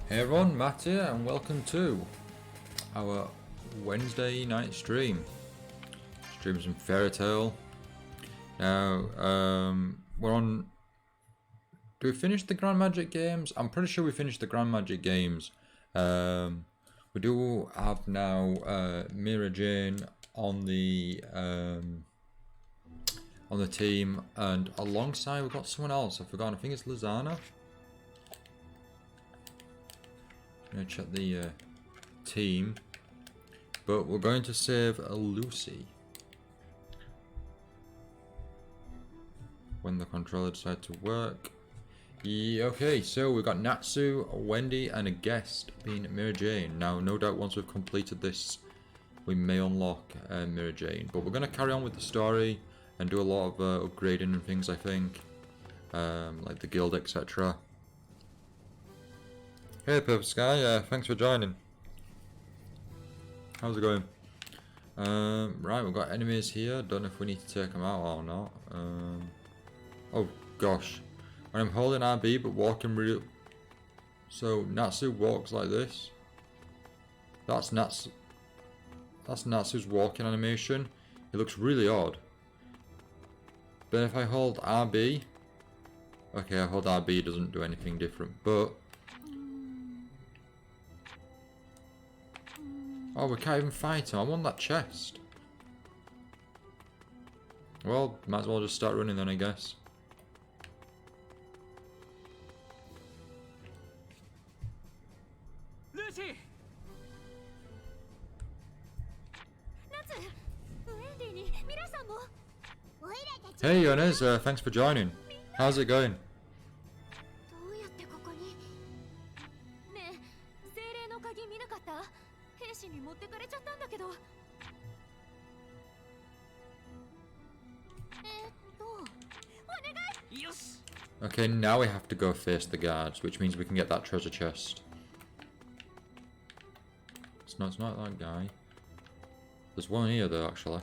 Hey everyone, Matt here, and welcome to our Wednesday night stream. Stream some Fairy Tail. Now, we're on. Do we finish the Grand Magic games? I'm pretty sure we finished the Grand Magic games. We do have now Mira Jane on the team, and alongside we've got someone else. I've forgotten. I think it's Lizana. I'm gonna check the team, but we're going to save Lucy when the controller decides to work. Yeah, okay, so we've got Natsu, Wendy, and a guest being Mira Jane. Now, no doubt once we've completed this, we may unlock Mira Jane, but we're going to carry on with the story and do a lot of upgrading and things, I think, like the guild, etc. Hey Purple Sky, thanks for joining. How's it going? Right, we've got enemies here. Don't know if we need to take them out or not. Oh gosh. When I'm holding RB but walking real... So Natsu walks like this. That's Natsu's walking animation. It looks really odd. But if I hold RB... Okay, I hold RB, it doesn't do anything different, but... Oh, we can't even fight him. I want that chest. Well, might as well just start running then, I guess. Lucy! Hey, Yones, thanks for joining. How's it going? Okay, now we have to go face the guards, which means we can get that treasure chest. It's not that guy. There's one here though, actually.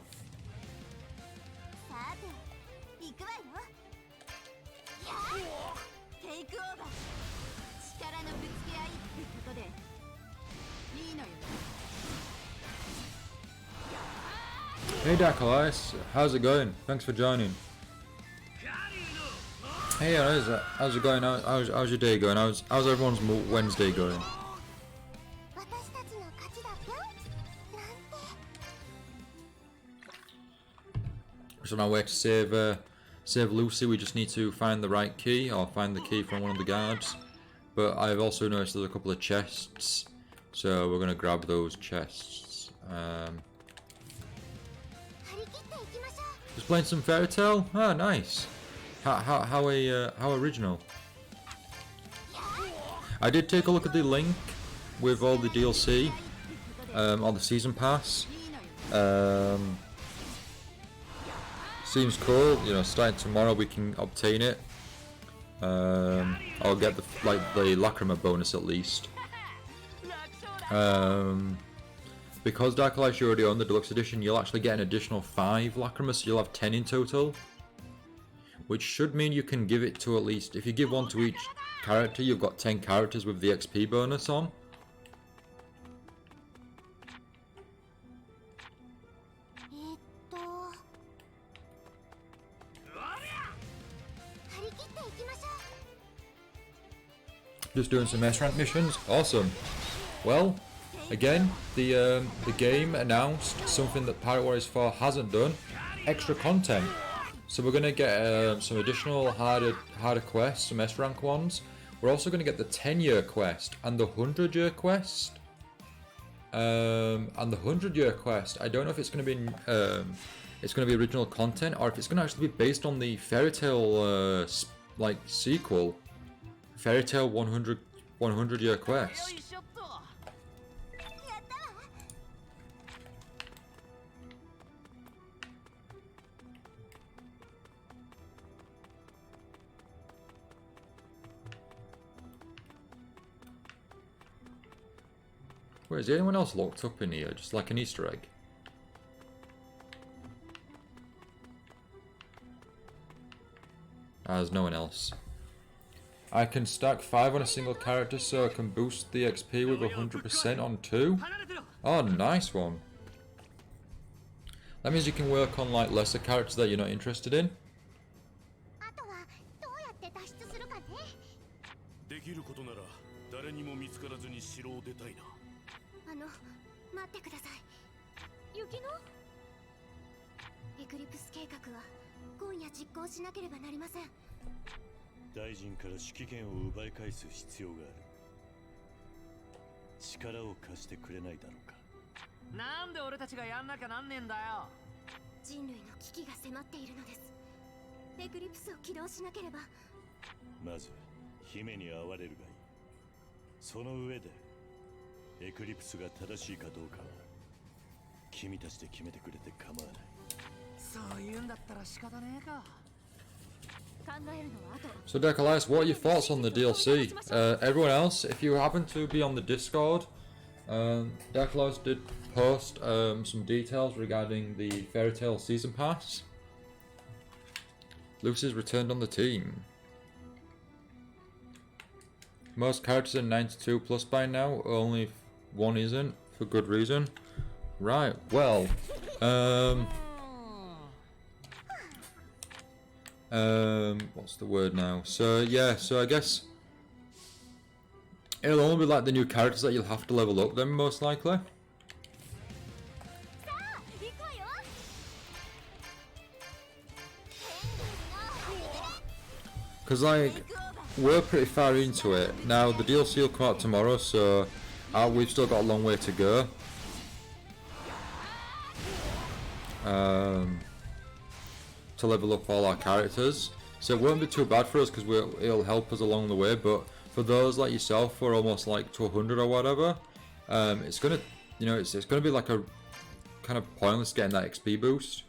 Hey Dark Elias, how's it going? Thanks for joining. Hey, how's it going? How's your day going? How's everyone's Wednesday going? So now we're to save Lucy. We just need to find the right key, or find the key from one of the guards. But I've also noticed there's a couple of chests, so we're gonna grab those chests. Just playing some Fairy Tail. Ah, nice. How original. I did take a look at the link with all the DLC, on the season pass. Seems cool. You know, starting tomorrow we can obtain it. I'll get the Lacrima bonus at least. Because Dark Life you already own the deluxe edition, you'll actually get an additional 5 Lacrimas, so you'll have 10 in total. Which should mean you can give it to at least, if you give one to each character, you've got 10 characters with the XP bonus on. Just doing some S-rank missions. Awesome. Well, again, the game announced something that Pirate Warriors 4 hasn't done. Extra content. So we're going to get some additional harder quests, some S-rank ones. We're also going to get the 10-year quest and the 100-year quest. And the 100-year quest, I don't know if it's going to be original content, or if it's going to actually be based on the Fairy Tail sequel, Fairy Tail 100-year quest. Wait, is anyone else locked up in here? Just like an Easter egg? There's no one else. I can stack 5 on a single character so I can boost the XP with 100% on 2. Oh, nice one. That means you can work on like lesser characters that you're not interested in. できることなら誰にも見つからずに城を出たいな。待ってください。雪のエクリプス計画は今夜実行しなければなりません。大臣から指揮権を奪い返す必要がある。力を貸してくれないだろうか。なんで俺たちがやんなきゃなんねえんだよ。人類の危機が迫っているのです。エクリプスを起動しなければ。まず姫に会われるがいい。その上でエクリプスが正しいかどうかは君たちで決めてくれて構わない。そういうんだったら仕方ねえか。 So Decalias, what are your thoughts on the DLC? Everyone else, if you happen to be on the Discord, Decalias did post some details regarding the Fairy Tail Season Pass. Lucy's returned on the team. Most characters are 92 plus by now, only one isn't, for good reason. Right, well, what's the word now? So yeah, so I guess it'll only be like the new characters that you'll have to level up then, most likely. Because like, we're pretty far into it. Now the DLC will come out tomorrow, so we've still got a long way to go. To level up all our characters, so it won't be too bad for us because it'll help us along the way. But for those like yourself who are almost like to 100 or whatever, it's gonna, you know, it's gonna be like a kind of pointless getting that XP boost.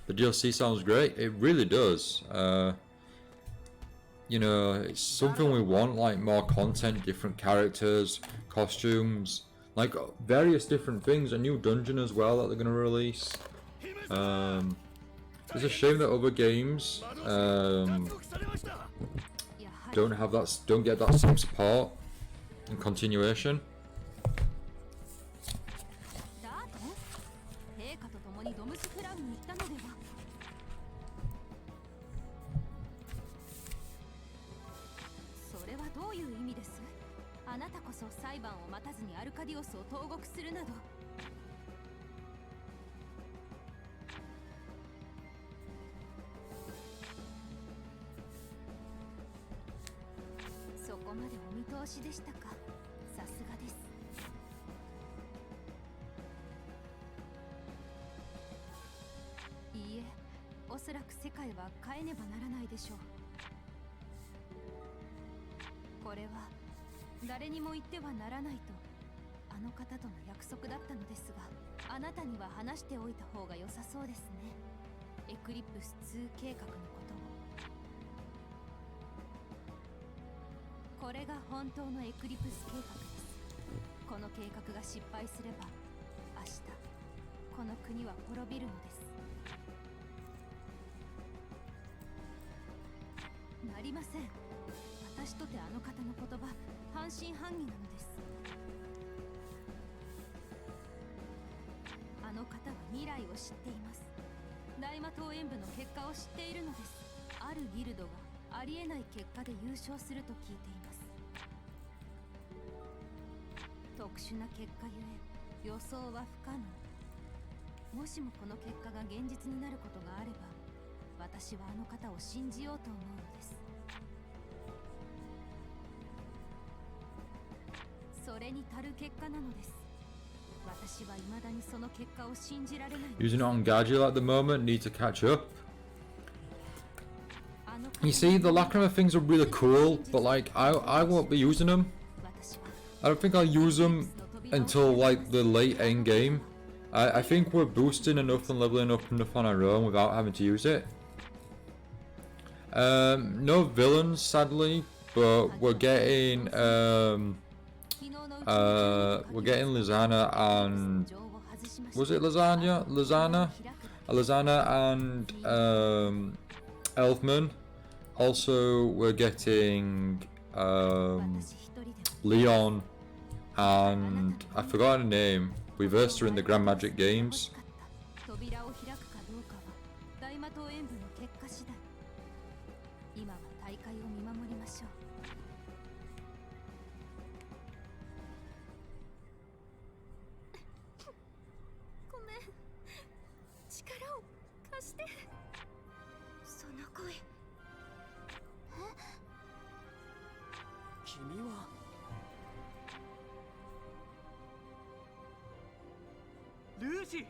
The DLC sounds great, it really does. You know, it's something we want, like more content, different characters, costumes, like various different things, a new dungeon as well that they're gonna release. It's a shame that other games don't get that same support and continuation. Using it on Gadget at the moment, need to catch up. You see, the Lacrima things are really cool, but like I won't be using them. I don't think I'll use them until like the late end game. I think we're boosting enough and leveling up enough on our own without having to use it. No villains, sadly, but we're getting Lizana and was it Lasagna? Lizana and Elfman Also, we're getting Leon and I forgot her name. We versed her in the Grand Magic Games. 扉を開くかどうかは大魔党演舞の結果次第。今は大会を見守りましょう。ごめん、力を貸して。その声。君はルーシー。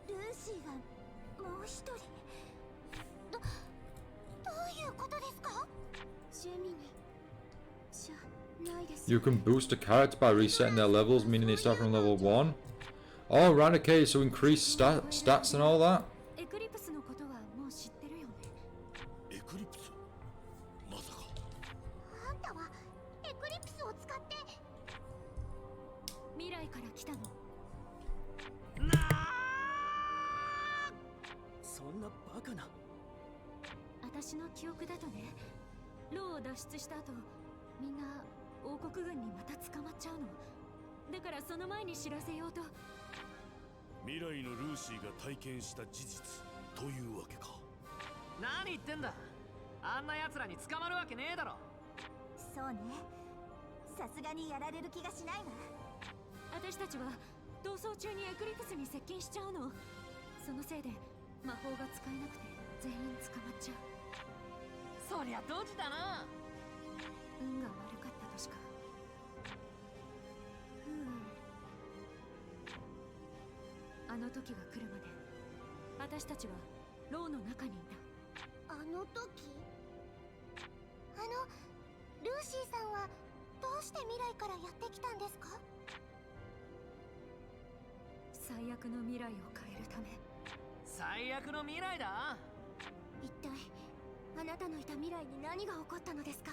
ルーシーがもう一人。どういうことですか？ジェミニじゃないです。 You can boost a character by resetting their levels, meaning they start from level 1. Oh, right, okay, so increase stats and all that. エクリプスのことはもう知ってるよね。エクリプスまさか。あんたはエクリプスを使って未来から来たの。そんなバカな。私の記憶だとね、ローを脱出した後、みんな王国軍にまた捕まっちゃうの。だからその前に知らせようと。未来のルーシーが体験した事実というわけか。何言ってんだ。あんな奴らに捕まるわけねえだろ。そうね、さすがにやられる気がしないわ。私たちは逃走中にエクリプスに接近しちゃうの。そのせいで魔法が使えなくて全員捕まっちゃう。そりゃドジだな。運が悪かったとしか。あの時が来るまで私たちは牢の中にいた。あの時？ルーシーさんはどうして未来からやってきたんですか？最悪の未来を変えるため。最悪の未来だ。一体あなたのいた未来に何が起こったのですか？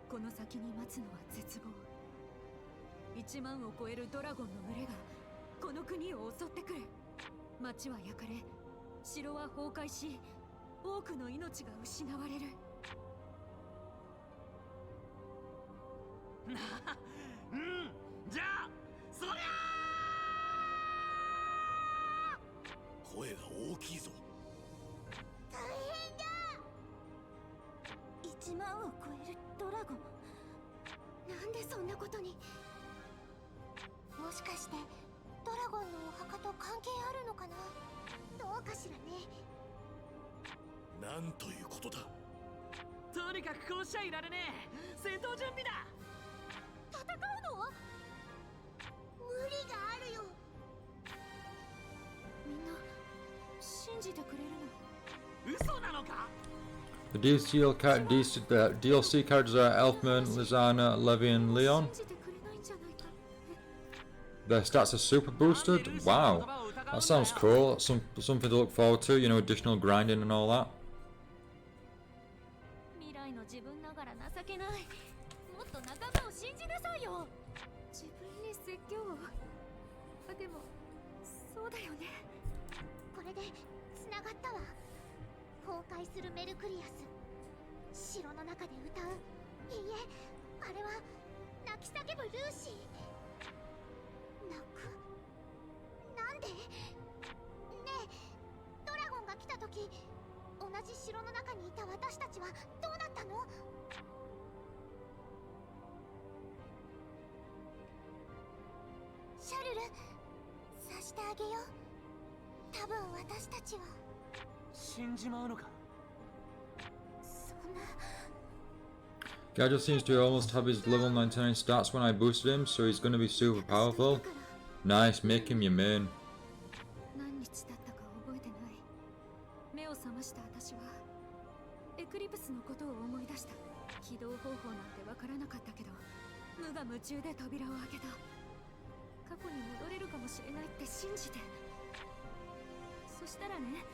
この先に待つのは絶望。1万を超えるドラゴンの群れがこの国を襲ってくる。町は焼かれ、城は崩壊し、多くの命が失われる。うん、じゃあそりゃ声が大きいぞ。大変だ。1万を超えるドラゴン。なんでそんなことに。もしかしてドラゴンのお墓と関係あるのかな。どうかしらね。なんということだ。とにかくこうしちゃいられねえ。戦闘準備だ。戦うの？無理があるよ。みんな信じてくれるの？嘘なのか？ The DLC characters are Elfman, Lizana, Levi, and Leon. 信じてくれないんじゃないか。Their stats are super boosted. Wow, that sounds cool. Something to look forward to. You know, additional grinding and all that. 未来の自分ながら情けない。もっと仲間を信じなさいよ。自分に説教を。でもそうだよね。これで繋がったわ。崩壊するメルクリアス。城の中で歌う。いいえ、あれは泣き叫ぶルーシー。泣く？なんで？ねえ、ドラゴンが来た時、同じ城の中にいた私たちはどうなったの？シャルル、さしてあげよう。多分私たちは。死んじまうのか？そんな。Gadget seems to almost have his level 99 stats when I boosted him, so he's gonna be super powerful. Nice, make him your main. 何日だったか覚えてない。目を覚ました私はエクリプスのことを思い出した。起動方法なんてわからなかったけど、無我夢中で扉を開けた。過去に戻れるかもしれないって信じて。そしたらね、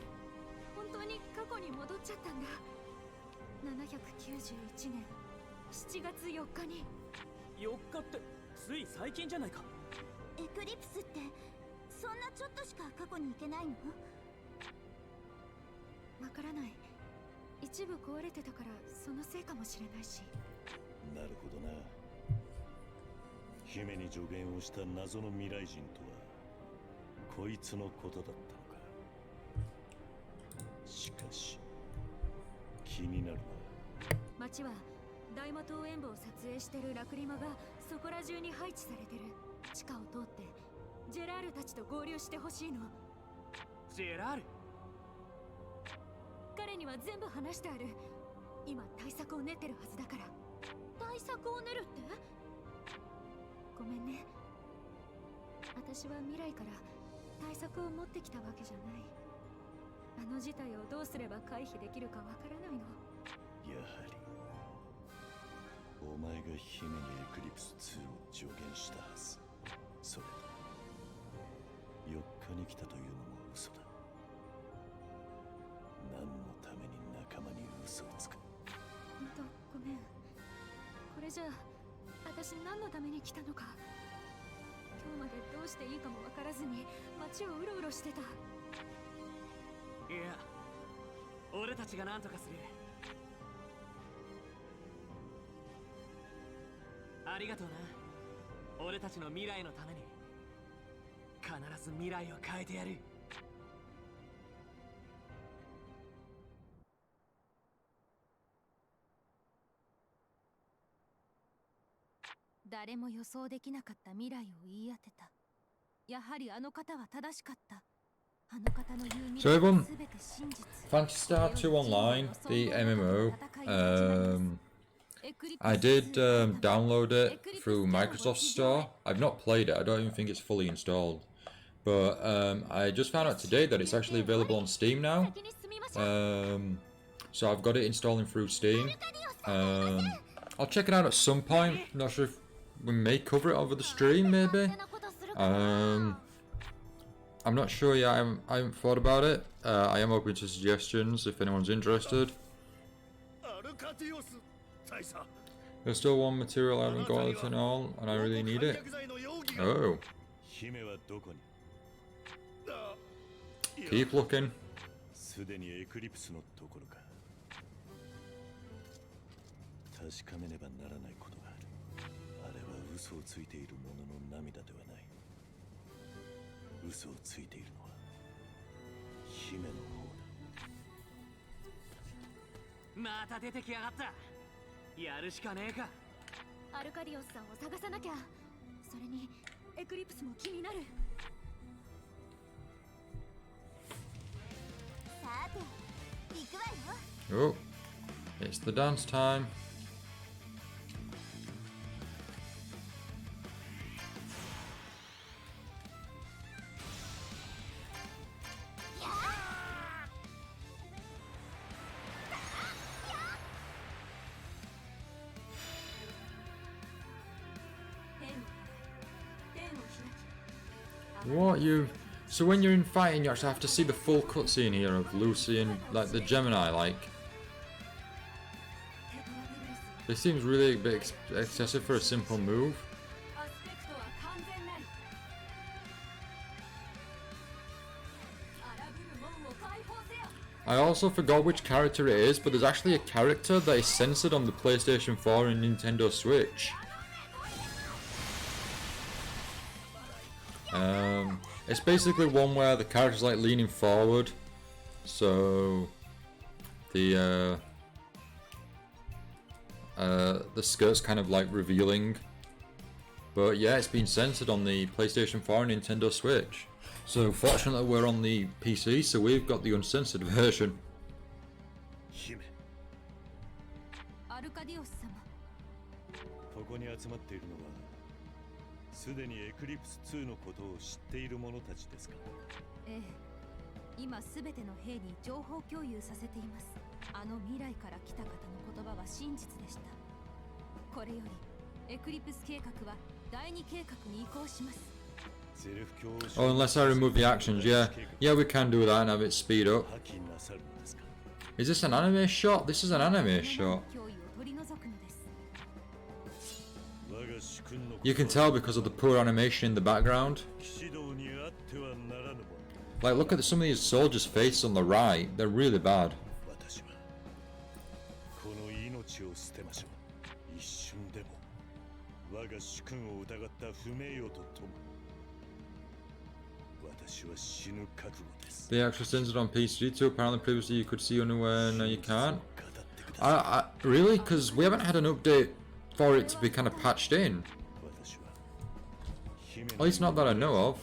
本当に過去に戻っちゃったんだ。791年7月4日に。4日ってつい最近じゃないか。エクリプスってそんなちょっとしか過去に行けないの？わからない。一部壊れてたからそのせいかもしれないし。なるほどな。姫に助言をした謎の未来人とはこいつのことだったのか。しかし気になるな。町は大魔島演舞を撮影してるラクリマがそこら中に配置されてる。地下を通ってジェラールたちと合流してほしいの。ジェラール？彼には全部話してある。今対策を練ってるはずだから。対策を練るって？ごめんね。私は未来から対策を持ってきたわけじゃない。あの事態をどうすれば回避できるかわからないの。やはりお前が姫にエクリプス2を助言したはず。それと4日に来たというのも嘘だ。何のために仲間に嘘をつく？ほんとごめん。これじゃあ私何のために来たのか。今日までどうしていいかもわからずに街をうろうろしてた。いや、俺たちが何とかする。ありがとうな。俺たちの未来のために必ず未来を変えてやる。誰も予想できなかった未来を言い当てた。やはりあの方は正しかった。あの方の言う未 So 来 everyone, は全て真実。 Phantasy Star 2 Online, the MMO, I did download it through Microsoft Store. I've not played it, I don't even think it's fully installed. But I just found out today that it's actually available on Steam now. So I've got it installing through Steam. I'll check it out at some point. Not sure if we may cover it over the stream, maybe. I'm not sure yet. I haven't thought about it. I am open to suggestions if anyone's interested. There's still one material I haven't got at all, and I really need it. Oh. Keep looking. すでにエクリプスのところか。確かめねばならないことがある。あれは嘘をついている者の涙ではない。嘘をついているのは姫の方だ。また出てきやがった。やるしかねえか。アルカディオスさんを探さなきゃ。それにエクリプスも気になる。さて、行くわよ。 Oh, it's the dance time. What you? So when you're in fighting, you actually have to see the full cutscene here of Lucy and like the Gemini. Like, this seems really a bit excessive for a simple move. I also forgot which character it is, but there's actually a character that is censored on the PlayStation 4 and Nintendo Switch. It's basically one where the character's like leaning forward, so the skirt's kind of like revealing. But yeah, it's been censored on the PlayStation 4 and Nintendo Switch. So fortunately we're on the PC, so we've got the uncensored version. アルカディオス様。ここに集まっているのはすでにエクリプス2のことを知っている者たちですか？ええ、今すべての兵に情報共有させています。あの未来から来た方の言葉は真実でした。これよりエクリプス計画は第2計画に移行します。 Oh, unless I remove the actions, yeah. Yeah, we can do that and have it speed up. Is this an anime shot? This is an anime shot. 我が You can tell because of the poor animation in the background. Like, look at some of these soldiers' faces on the right. They're really bad. The actual censored on PC too. Apparently previously you could see unaware, now you can't. Really? Because we haven't had an update for it to be kind of patched in. At least not that I know of.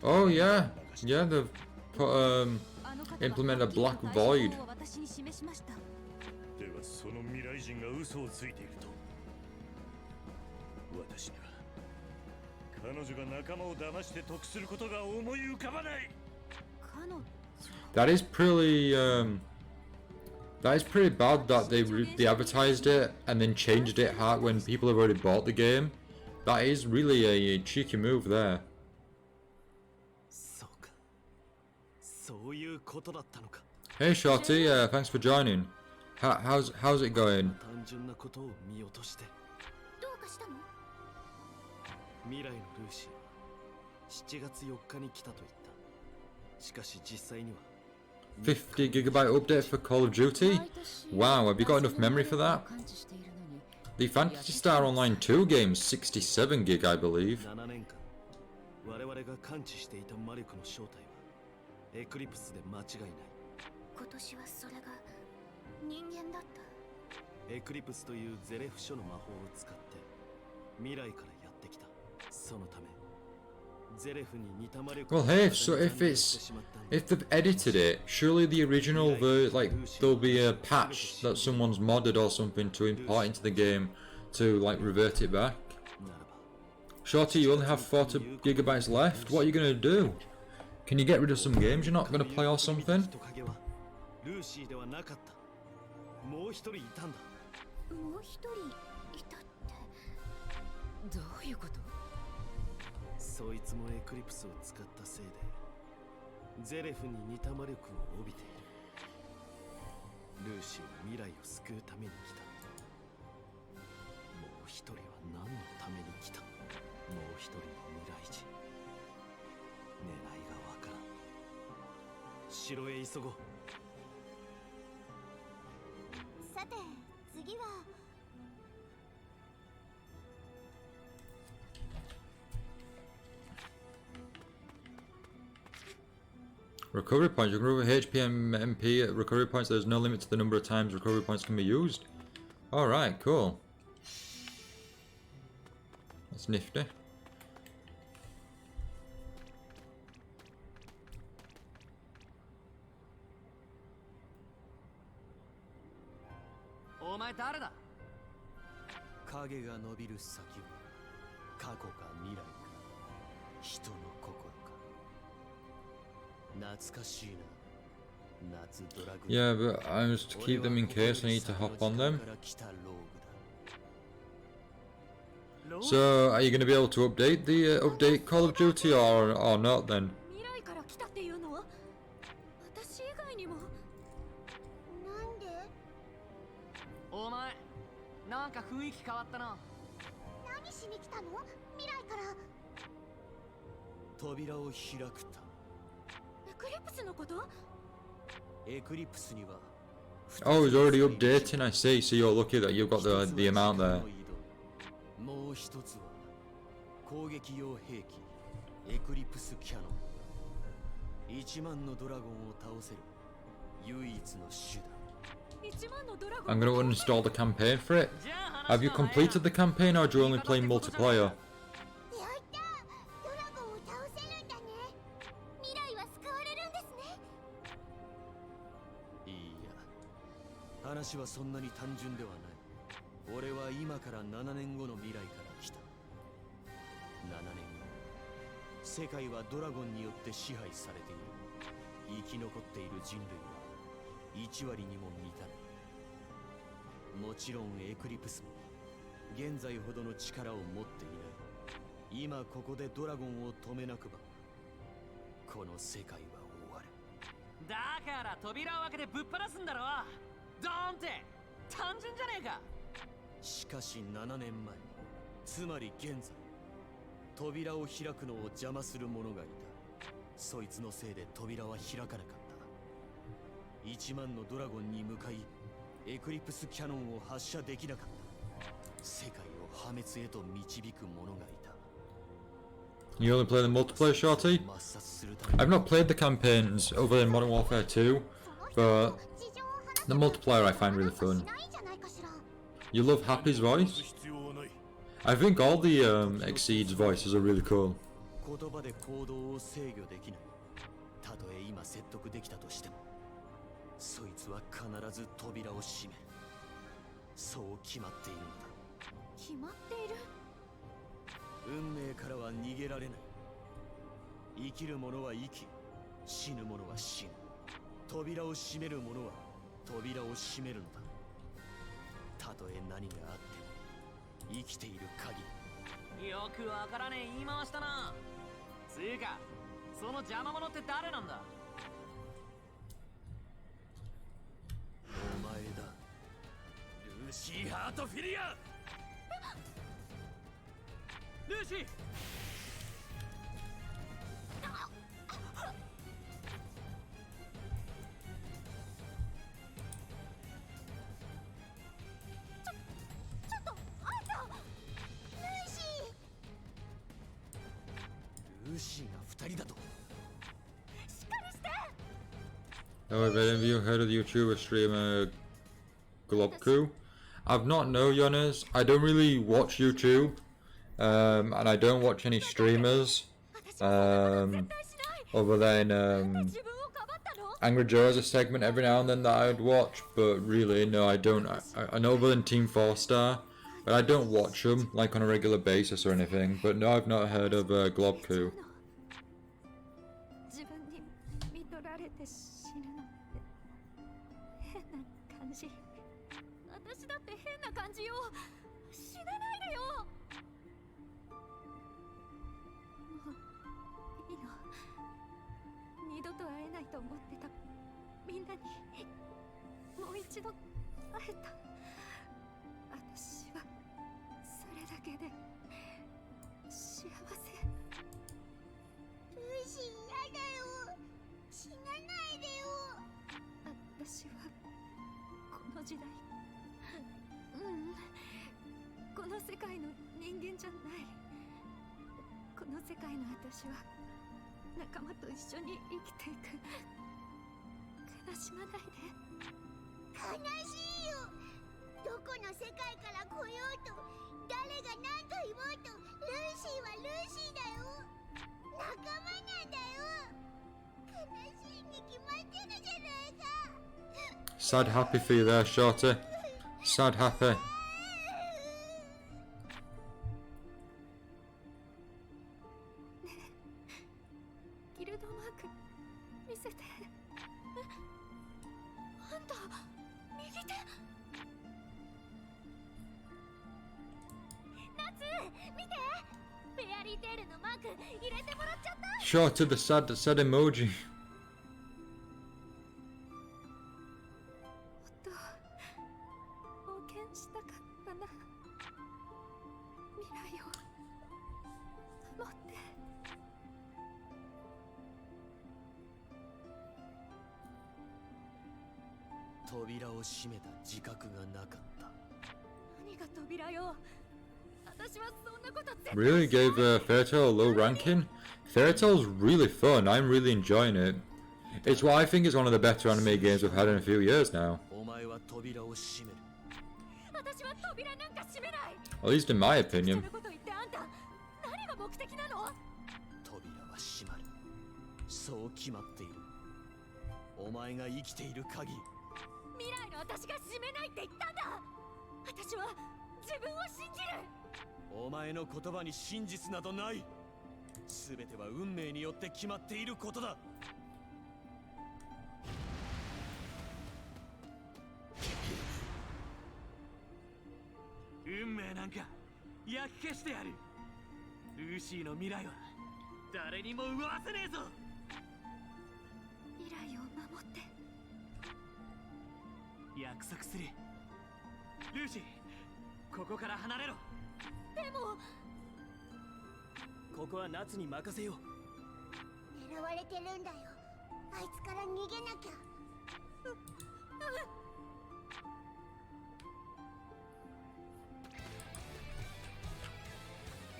Oh yeah, yeah, they've put, implemented a black void. That is pretty bad that they advertised it and then changed it when people have already bought the game. That is really a cheeky move there. Hey Shorty, thanks for joining. How's it going? 未来のルーシーは7月4日に来たと言った。しかし実際には 50GB update for Call of Duty? Wow, have you got enough memory for that? The Phantasy Star Online 2 game, 67GB I believe. 7年間我々が感知していた魔力の正体はエクリプスで間違いない。今年はそれが人間だった。エクリプスというゼレフ書の魔法を使って未来からやってきた。そのため Well, hey, so if they've edited it, surely the original like there'll be a patch that someone's modded or something to import into the game to like revert it back. Shorty, you only have 40GB left. What are you gonna do? Can you get rid of some games you're not gonna play or something? もう一人いたってどういうこと？そいつもエクリプスを使ったせいでゼレフに似た魔力を帯びている。ルーシーは未来を救うために来た。もう一人は何のために来た？もう一人の未来人。狙いがわからん。城へ急ごう。さて次は Recovery points. You can recover HP and MP at recovery points. There's no limit to the number of times recovery points can be used. Alright, cool. That's nifty. Oh, 影が伸びる先は過去か未来か人の心か。 Yeah, but I must keep them in case I need to hop on them. So, are you going to be able to update the update Call of Duty or not then? 未来から来たっていうの？私以外にも。なんで？お前、なんか雰囲気変わったな。何しに来たの？未来から。扉を開くた。 Oh, it's already updating, I see. So you're lucky that you've got the amount there. もう一つは攻撃用兵器エクリプスキャノン。1万のドラゴンを倒せる唯一の手段。 I'm going to uninstall the campaign for it. Have you completed the campaign or do you only play multiplayer? 話はそんなに単純ではない。俺は今から7年後の未来から来た。7年後、世界はドラゴンによって支配されている。生き残っている人類は1割にも満たない。もちろんエクリプスも現在ほどの力を持っていない。今ここでドラゴンを止めなくばこの世界は終わる。だから扉を開けてぶっ放すんだろ。ドーンって単純じゃねえか。しかし7年前、つまり現在、扉を開くのを邪魔する者がいた。そいつのせいで扉は開かなかった。1万のドラゴンに向かいエクリプスキャノンを発射できなかった。世界を破滅へと導く者がいた。 You only play the multiplayer, Shorty? I've not played the campaigns other than Modern Warfare 2, but the multiplayer I find really fun. You love Happy's voice? I think all the Exceed's voices are really cool. 言葉で行動を制御できない。たとえ今説得できたとしても、そいつは必ず扉を閉める。そう決まっているのだ。決まっている。運命からは逃げられない。生きる者は生き、死ぬ者は死ぬ。扉を閉める者は扉を閉めるのだ。たとえ何があっても生きている限り。よくわからねえ言い回したな。つうかその邪魔者って誰なんだ。お前だ、ルーシー・ハートフィリア。ルーシー。ちょっとあんた、ルーシー。ルーシーが2人だと。しっかりして。 Oh, have any of you heard of the YouTuber streamer Globku? I've not no Jonas. I don't really watch YouTube, and I don't watch any streamers other than Angry Joe has a segment every now and then that I'd watch, but really no, I don't. I know other than Team 4-Star, but I don't watch them like on a regular basis or anything. But no, I've not heard of Globku. 自分に見取られて死ぬのって変な感じ。私だって変な感じよ。死なないでよ。もういいの。二度と会えないと思ってたみんなにもう一度会えた。私はそれだけで幸せ。ルーシー、やだよ。死なないでよ。私はこの時代、この世界の人間じゃない。この世界の私は仲間と一緒に生きていく。悲しまないで。悲しいよ。どこの世界から来ようと、誰が何と言おうと、ルーシーはルーシーだよ。仲間なんだよ。悲しいに決まってるじゃないか。 Sad happy for you there, Shorty. Sad happy. ギルドマーク見せて。あんた右手。ナツ見て。フェアリーテールのマーク入れてもらっちゃった。 Shorty, the sad emoji. 冒険したかったな。未来を守って。扉を閉めた自覚がなかった。何が扉よ。私はそんなこと絶対。 Really gave Fairy Tail a low ranking? Fairy Tail's really fun. I'm really enjoying it. It's what I think is one of the better anime games we've had in a few years now. お前は扉を閉める。私は扉なんか閉めない。 At least in my opinion. そんなこと言ってあんた何が目的なの。扉は閉まる。そう決まっている。お前が生きている限り。未来の私が閉めないって言ったんだ。私は自分を信じる。お前の言葉に真実などない。全ては運命によって決まっていることだ。運命なんか焼き消してやる。ルーシーの未来は誰にも奪わせねえぞ。約束する。ルーシー、ここから離れろ。でもここは夏に任せよう。狙われてるんだよ。あいつから逃げなきゃ。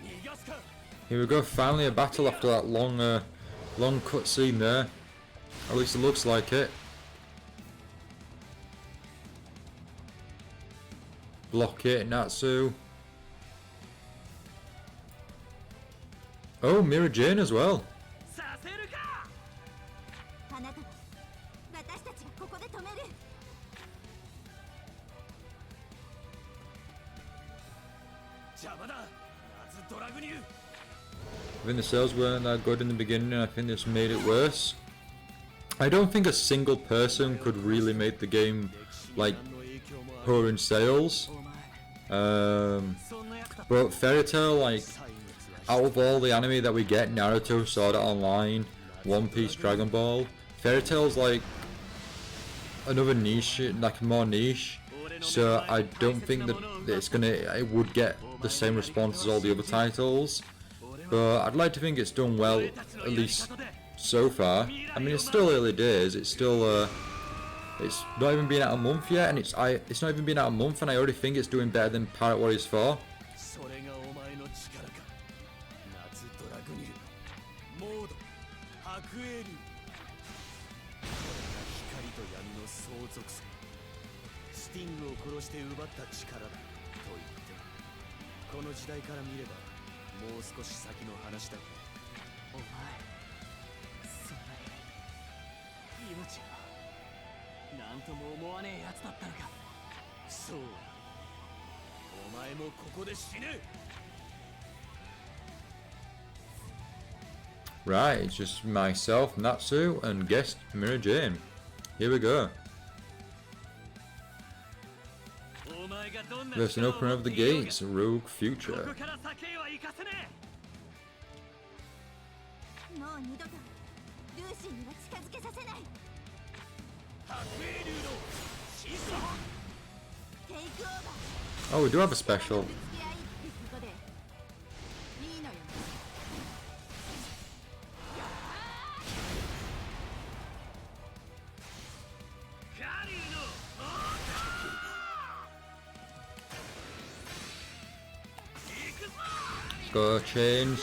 逃がすか。 Here we go, finally a battle after that long cutscene there. At least it looks like it. Block it, Natsu. Oh, Mira Jane as well. させるか。あなたは私たちがここで止める。邪魔だ。夏ドラグニュー。 I think the sales weren't that good in the beginning, and I think this made it worse. I don't think a single person could really make the game like poor in sales. お前、そんなやつだ。 But Fairy Tail, like, out of all the anime that we get, Naruto, Sword Art Online, One Piece, Dragon Ball, Fairy Tail's like another niche, like more niche. So I don't think that it would get the same response as all the other titles. But I'd like to think it's done well, at least so far. I mean, it's still early days. It's still it's not even been out a month yet, and it's not even been out a month, and I already think it's doing better than Pirate Warriors 4. それがお前の力か。夏ドラグニュー。モード白影竜。これが光と闇の相続性。スティングを殺して奪った力だと言っても、この時代から見ればもう少し先の話だ。お前、そんなに命がなんとも思わねえやつだったのか。そう。お前もここで死ね。 Right, it's just myself, Natsu, and guest Mira Jane. Here we go. お前がどんな There's an opening of the gates, Rogue こ Future. こから先へは行かせねもう二度とルーシーには近づけさせない。白影竜のシソ。テイクオーバー。 Oh, we do have a special. ぶつけ合いってことでいいのよ。え。カリーの Go chains.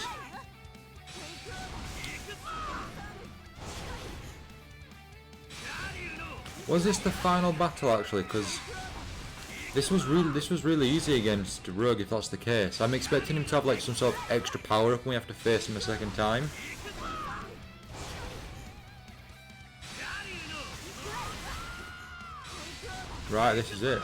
Was this the final battle actually? Because this was really easy against Rogue if that's the case. I'm expecting him to have like some sort of extra power up when we have to face him a second time. Right, this is it.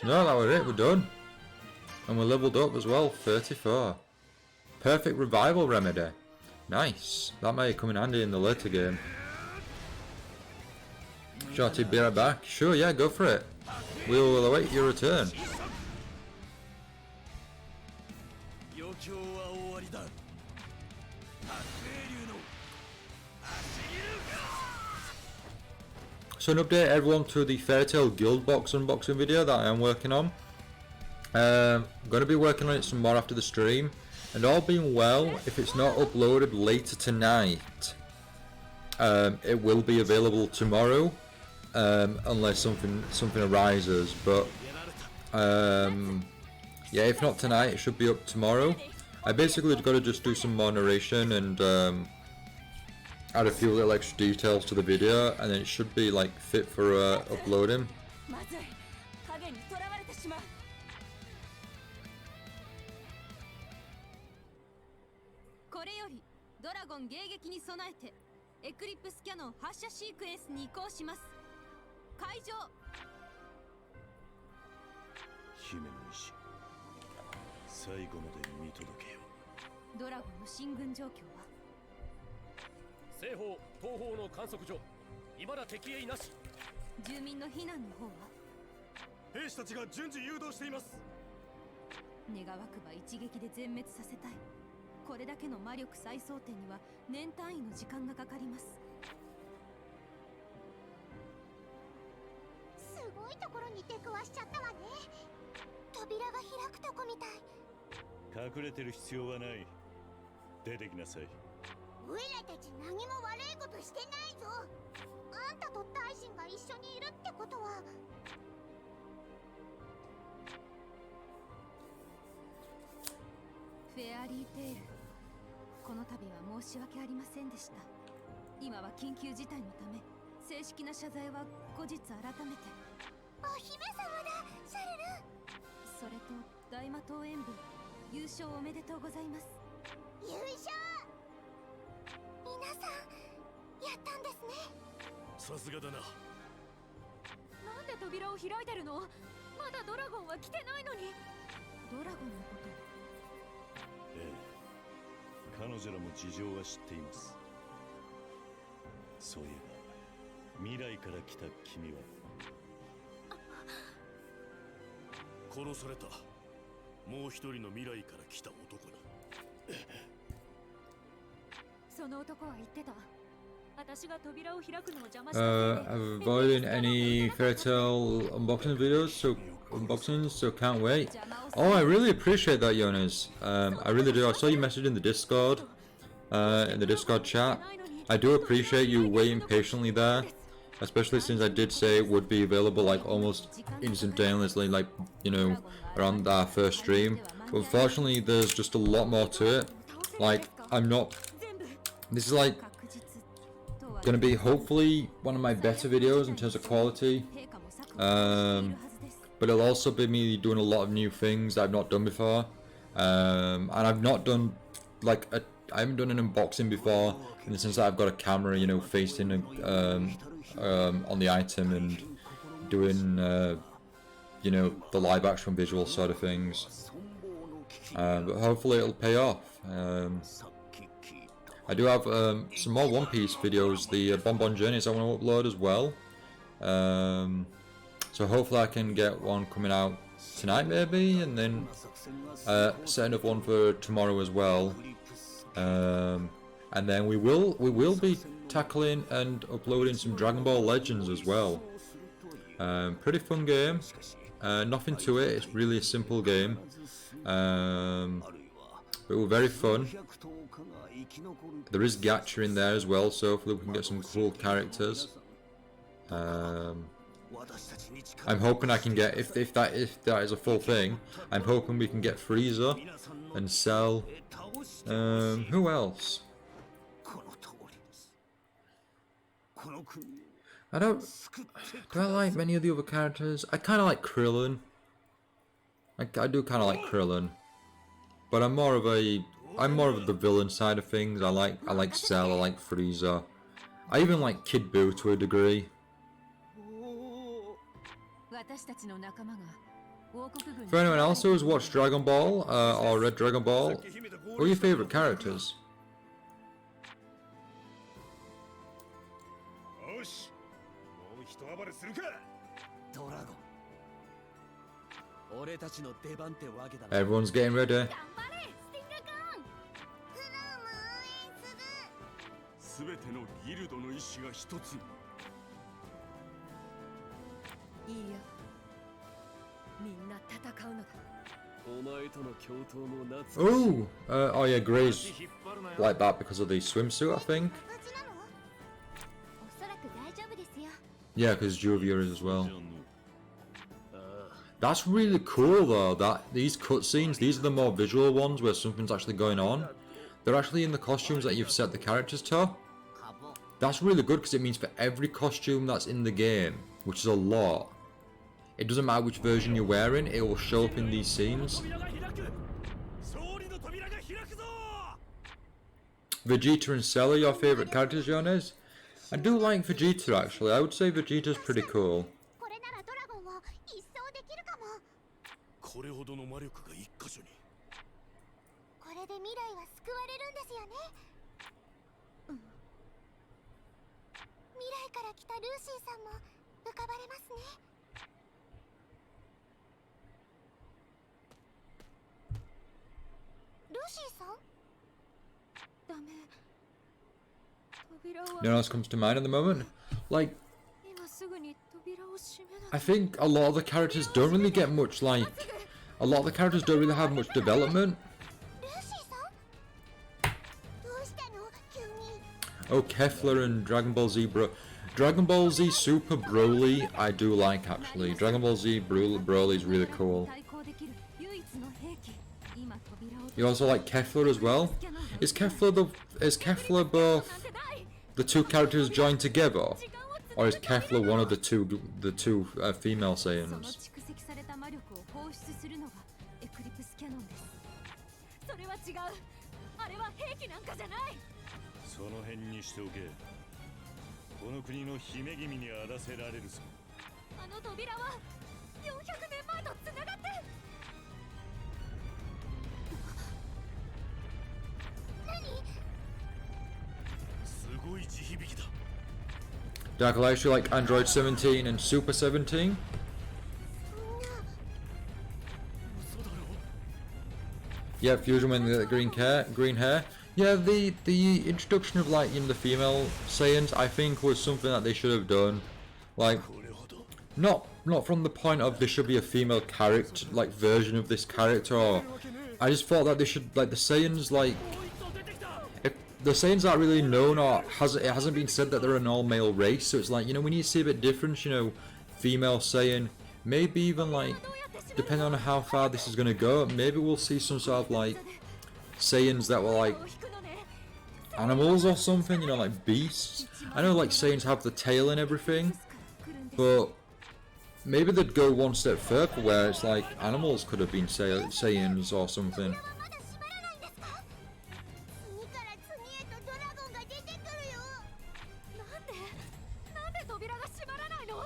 No, that was it, we're done. And we're leveled up as well, 34. Perfect revival remedy. Nice. That may come in handy in the later game. Shorty, be right back. Sure, yeah, go for it. We will await your return. 余興は終わりだ。白影竜の足切るか。 So an update everyone to the Fairy Tail Guild Box unboxing video that I am working on. I'm going to be working on it some more after the stream, and all being well, if it's not uploaded later tonight, it will be available tomorrow, unless something arises. But yeah, if not tonight, it should be up tomorrow. I basically got to just do some more narration and add a few little extra details to the video, and then it should be like fit for uploading. まずい。影に囚われてしまう。これよりドラゴン迎撃に備えてエクリプスキャノン発射シークエンスに移行します。会場。姫の意志、最後まで見届けよ。ドラゴンの進軍状況は。西方東方の観測所、未だ敵影なし。住民の避難の方は。兵士たちが順次誘導しています。願わくば一撃で全滅させたい。これだけの魔力再装填には年単位の時間がかかります。すごいところに出くわしちゃったわね。扉が開くとこみたい。隠れてる必要はない。出てきなさい。オイラたち何も悪いことしてないぞ。あんたと大臣が一緒にいるってことは。フェアリーテール、この度は申し訳ありませんでした。今は緊急事態のため正式な謝罪は後日改めて。お姫様だ、シャルル。それと大魔党演舞優勝おめでとうございます。優勝。皆さんやったんですね。さすがだな。なんで扉を開いてるの？まだドラゴンは来てないのに。ドラゴンのこと。ええ、彼女らも事情は知っています。そういえば未来から来た君は。殺された。もう一人の未来から来た男に。その男は言ってた。私が扉を開くのを邪魔したせいで。I'm avoiding any Fairy Tail unboxing videos, so can't wait. Oh, I really appreciate that, Jonas. I really do. I saw you message in the Discord chat. I do appreciate you waiting patiently there, especially since I did say it would be available like almost instantaneously, like, you know, around our first stream. But unfortunately, there's just a lot more to it. Like, this is like gonna be hopefully one of my better videos in terms of quality. But it'll also be me doing a lot of new things that I've not done before. And I've not done like I haven't done an unboxing before in the sense that I've got a camera, you know, facing on the item and doing you know, the live action visual side of things. But hopefully it'll pay off. I do have some more One Piece videos, the Bonbon Journeys I want to upload as well. So hopefully I can get one coming out tonight maybe, and then setting up one for tomorrow as well. And then we will be tackling and uploading some Dragon Ball Legends as well. Pretty fun game. Nothing to it. It's really a simple game. But we're very fun. There is gacha in there as well, so hopefully we can get some cool characters. I'm hoping I can get, if that is a full thing, I'm hoping we can get Frieza and Cell. Who else? Do I like many of the other characters? I kind of like Krillin. I do kind of like Krillin, but I'm more of the villain side of things. I like Cell. I like Frieza. I even like Kid Buu to a degree. For anyone else who's watched Dragon Ball or read Dragon Ball, what are your favourite characters? Everyone's getting ready. 全てのギルドの意志が一つに。いいよ。みんな戦うのだ。お前との共闘も夏。Oh, oh yeah, Gray's like that because of the swimsuit, I think. Yeah, because Juvia is as well. That's really cool though, that these cutscenes, these are the more visual ones where something's actually going on. They're actually in the costumes that you've set the characters to. That's really good because it means for every costume that's in the game, which is a lot, it doesn't matter which version you're wearing, it will show up in these scenes. Vegeta and Cell are your favourite characters, Jonas? I do like Vegeta actually, I would say Vegeta's pretty cool. これほどの魔力が一箇所に。これで未来は救われるんですよね。未来から来たルーシーさんも浮かばれますね。ルーシーさん？ No one else comes to mind at the moment. Like, 今すぐに扉を閉めな I think a lot of the characters don't really get much, like, a lot of the characters don't really have much development. ルーシーさんどうしたの急に Oh, Kefla and Dragon Ball Z Dragon Ball Z Super Broly I do like, actually. Dragon Ball Z Broly is really cool. 対抗できる唯一の兵器今扉を You also like Kefla as well? Is Kefla both the two characters joined together? Or is Kefla one of the two female その Saiyans? 蓄積された魔力を放出するのがエクリプスキャノンですそれは違うあれは兵器なんかじゃないその辺にしておけこの国の姫君にあらせられるぞあの扉は400年前とつながってすごい地響きだ Dark Light, you like Android 17 and Super 17? Yeah, Fusion with the green hair. Yeah, the introduction of, like, you know, the female Saiyans, I think was something that they should have done. Like, not from the point of there should be a female character, like, version of this character, or I just thought that they should, like, the Saiyans, like, if the Saiyans aren't really known, or it hasn't been said that they're an all-male race, so it's like, you know, we need to see a bit difference, you know, female Saiyan, maybe even, like, depending on how far this is gonna go, maybe we'll see some sort of, like, Saiyans that were, like, animals or something, you know, like beasts. I know, like, Saiyans have the tail and everything, but maybe they'd go one step further where it's like animals could have been Saiyans or something. まだ閉まらないんですか次から次へとドラゴンが出てくるよなんで扉が閉まらないの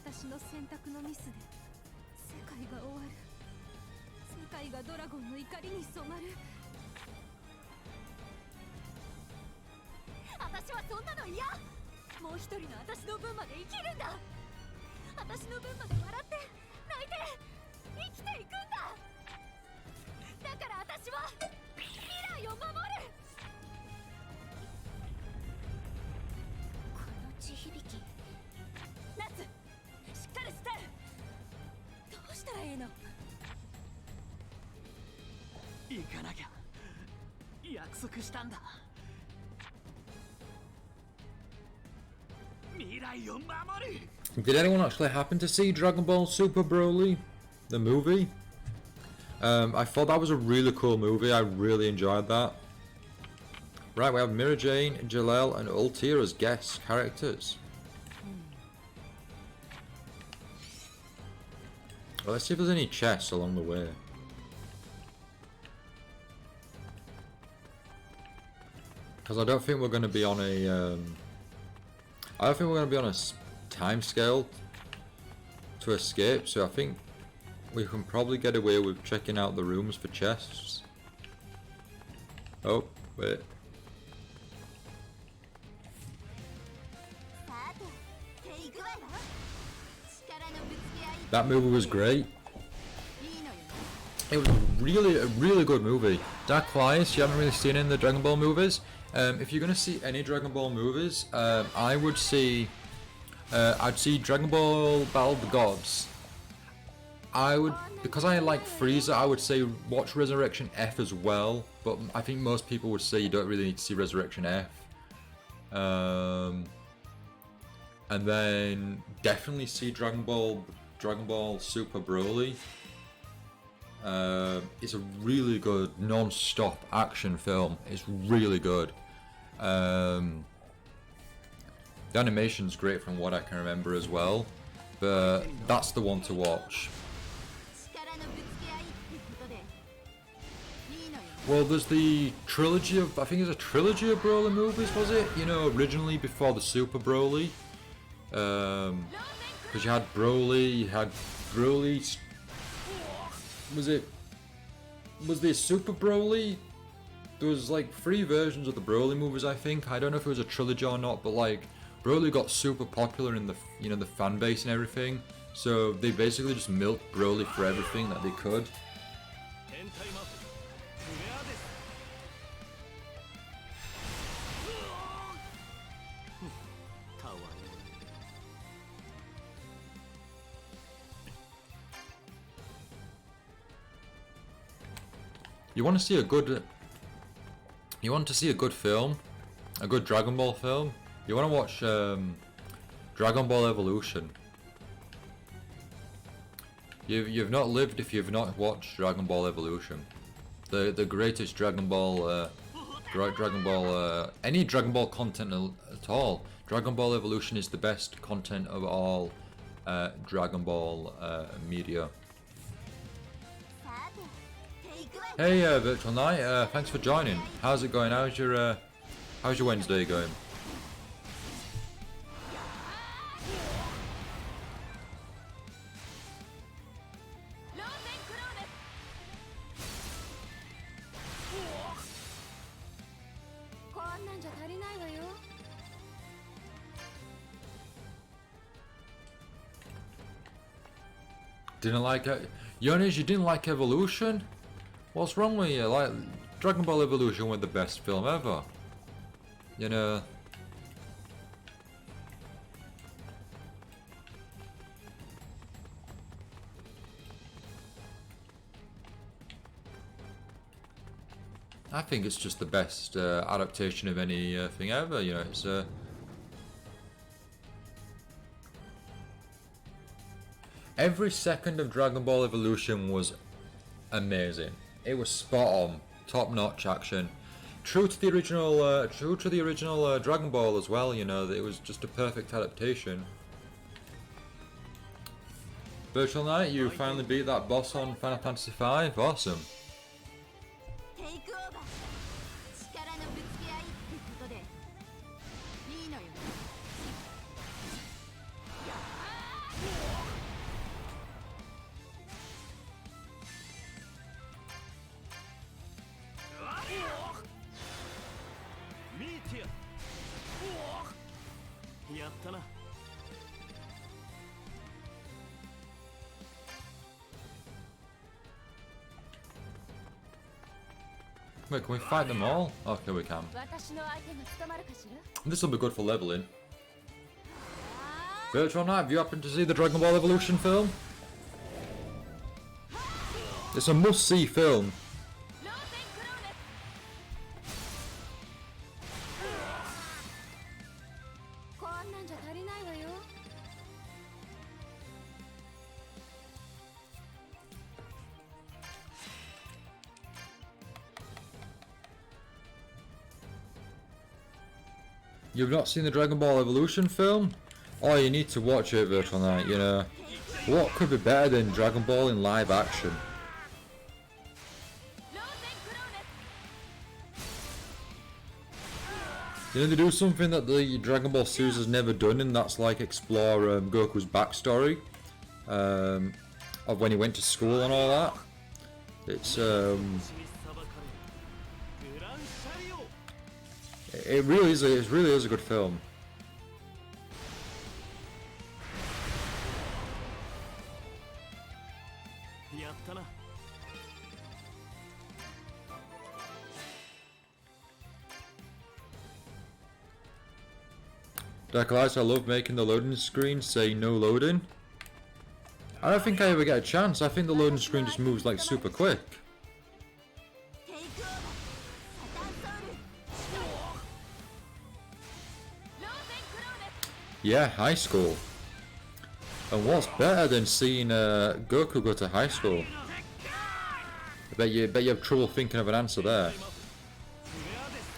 私の選択のミスで世界が終わる世界がドラゴンの怒りに染まる私はそんなの嫌もう一人の私の分まで生きるんだ私の分まで笑って泣いて生きていくんだだから私は未来を守るこの地響きナツしっかりしてどうしたらいいの行かなきゃ約束したんだ未来を守る Did anyone actually happen to see Dragon Ball Super Broly, the movie? I thought that was a really cool movie. I really enjoyed that. Right, we have Mira Jane, Jalel, and Ultir as guest characters. Well, let's see if there's any chests along the way. Because I don't think we're going to be on a. I don't think we're going to be on a time scale to escape, so I think we can probably get away with checking out the rooms for chests. Oh, wait. さて手いくわよ力のぶつけ合い That movie was great. いいのよ It was a really good movie. Dark Flies, you haven't really seen it in the Dragon Ball movies. If you're gonna see any Dragon Ball movies, I would see, I'd see Dragon Ball Battle of the Gods. I would, because I like Frieza, I would say watch Resurrection F as well. But I think most people would say you don't really need to see Resurrection F. And then definitely see Dragon Ball Super Broly. It's a really good non-stop action film. It's really good. The animation's great from what I can remember as well, but that's the one to watch. 力のぶつけ合いってことでいいのよ Well, there's the trilogy of, I think it's a trilogy of Broly movies, was it? You know, originally before the Super Broly. Because you had Broly, was there Super Broly? There was like 3 versions of the Broly movies, I think. I don't know if it was a trilogy or not, but like Broly got super popular in the the fan base and everything, so they basically just milked Broly for everything that they could. You want to see a good film, a good Dragon Ball film? You want to watch Dragon Ball Evolution. You've not lived if you've not watched Dragon Ball Evolution. The greatest Dragon Ball any Dragon Ball content at all. Dragon Ball Evolution is the best content of all Dragon Ball media. Hey Virtual Knight, thanks for joining. How's it going? How's your Wednesday going? Didn't like it? Yonis, you didn't like Evolution? What's wrong with you? Like, Dragon Ball Evolution was the best film ever. You know. I think it's just the best adaptation of anything ever. You know, it's every second of Dragon Ball Evolution was amazing. It was spot on, top-notch action, true to the original Dragon Ball as well. You know, it was just a perfect adaptation. Virtual Knight, you finally beat that boss on Final Fantasy V. Awesome. Wait, can we fight them all? Okay, we can. This will be good for leveling. Virtual Knight, have you happened to see the Dragon Ball Evolution film? It's a must-see film. You've not seen the Dragon Ball Evolution film? Oh, you need to watch it, Virtual Knight, you know. What could be better than Dragon Ball in live action? You know, they do something that the Dragon Ball series has never done, and that's like explore Goku's backstory of when he went to school and all that. It's it really is a good film. Dark Lights, I love making the loading screen say no loading. I don't think I ever get a chance. I think the loading screen just moves like super quick. Yeah, high school. And what's better than seeing Goku go to high school? I bet you have trouble thinking of an answer there.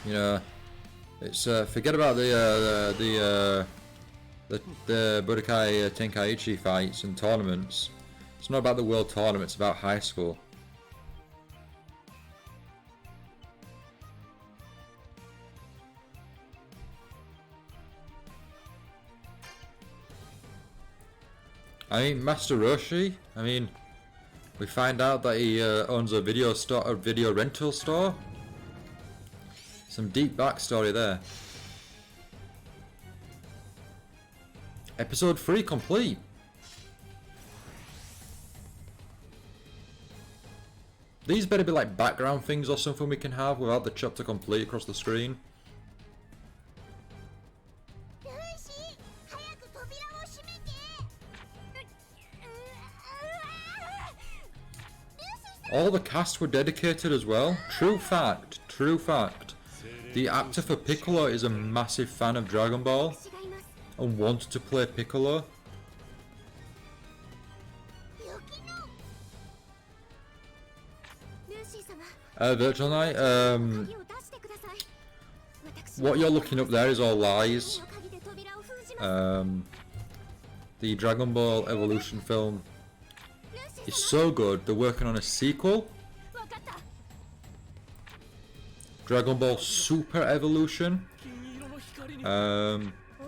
You know, it's forget about the Budokai Tenkaichi fights and tournaments. It's not about the world tournament. It's about high school. I mean, Master Roshi, I mean, we find out that he owns a video rental store. Some deep backstory there. Episode 3 complete. These better be like background things or something we can have without the chapter complete across the screen. ルーシー、早く扉を閉めて。All the cast were dedicated as well. True fact, true fact. The actor for Piccolo is a massive fan of Dragon Ball 私がいます。 and wanted to play Piccolo. 雪の。ルーシー様、 Virtual Knight, 鍵を出してください。私は what you're looking up there is all lies. 鍵の鍵で扉を封じます。 The Dragon Ball Evolution film ルーシー is 様、 so good. They're working on a sequel, わかった。 Dragon Ball Super Evolution. 金色の光に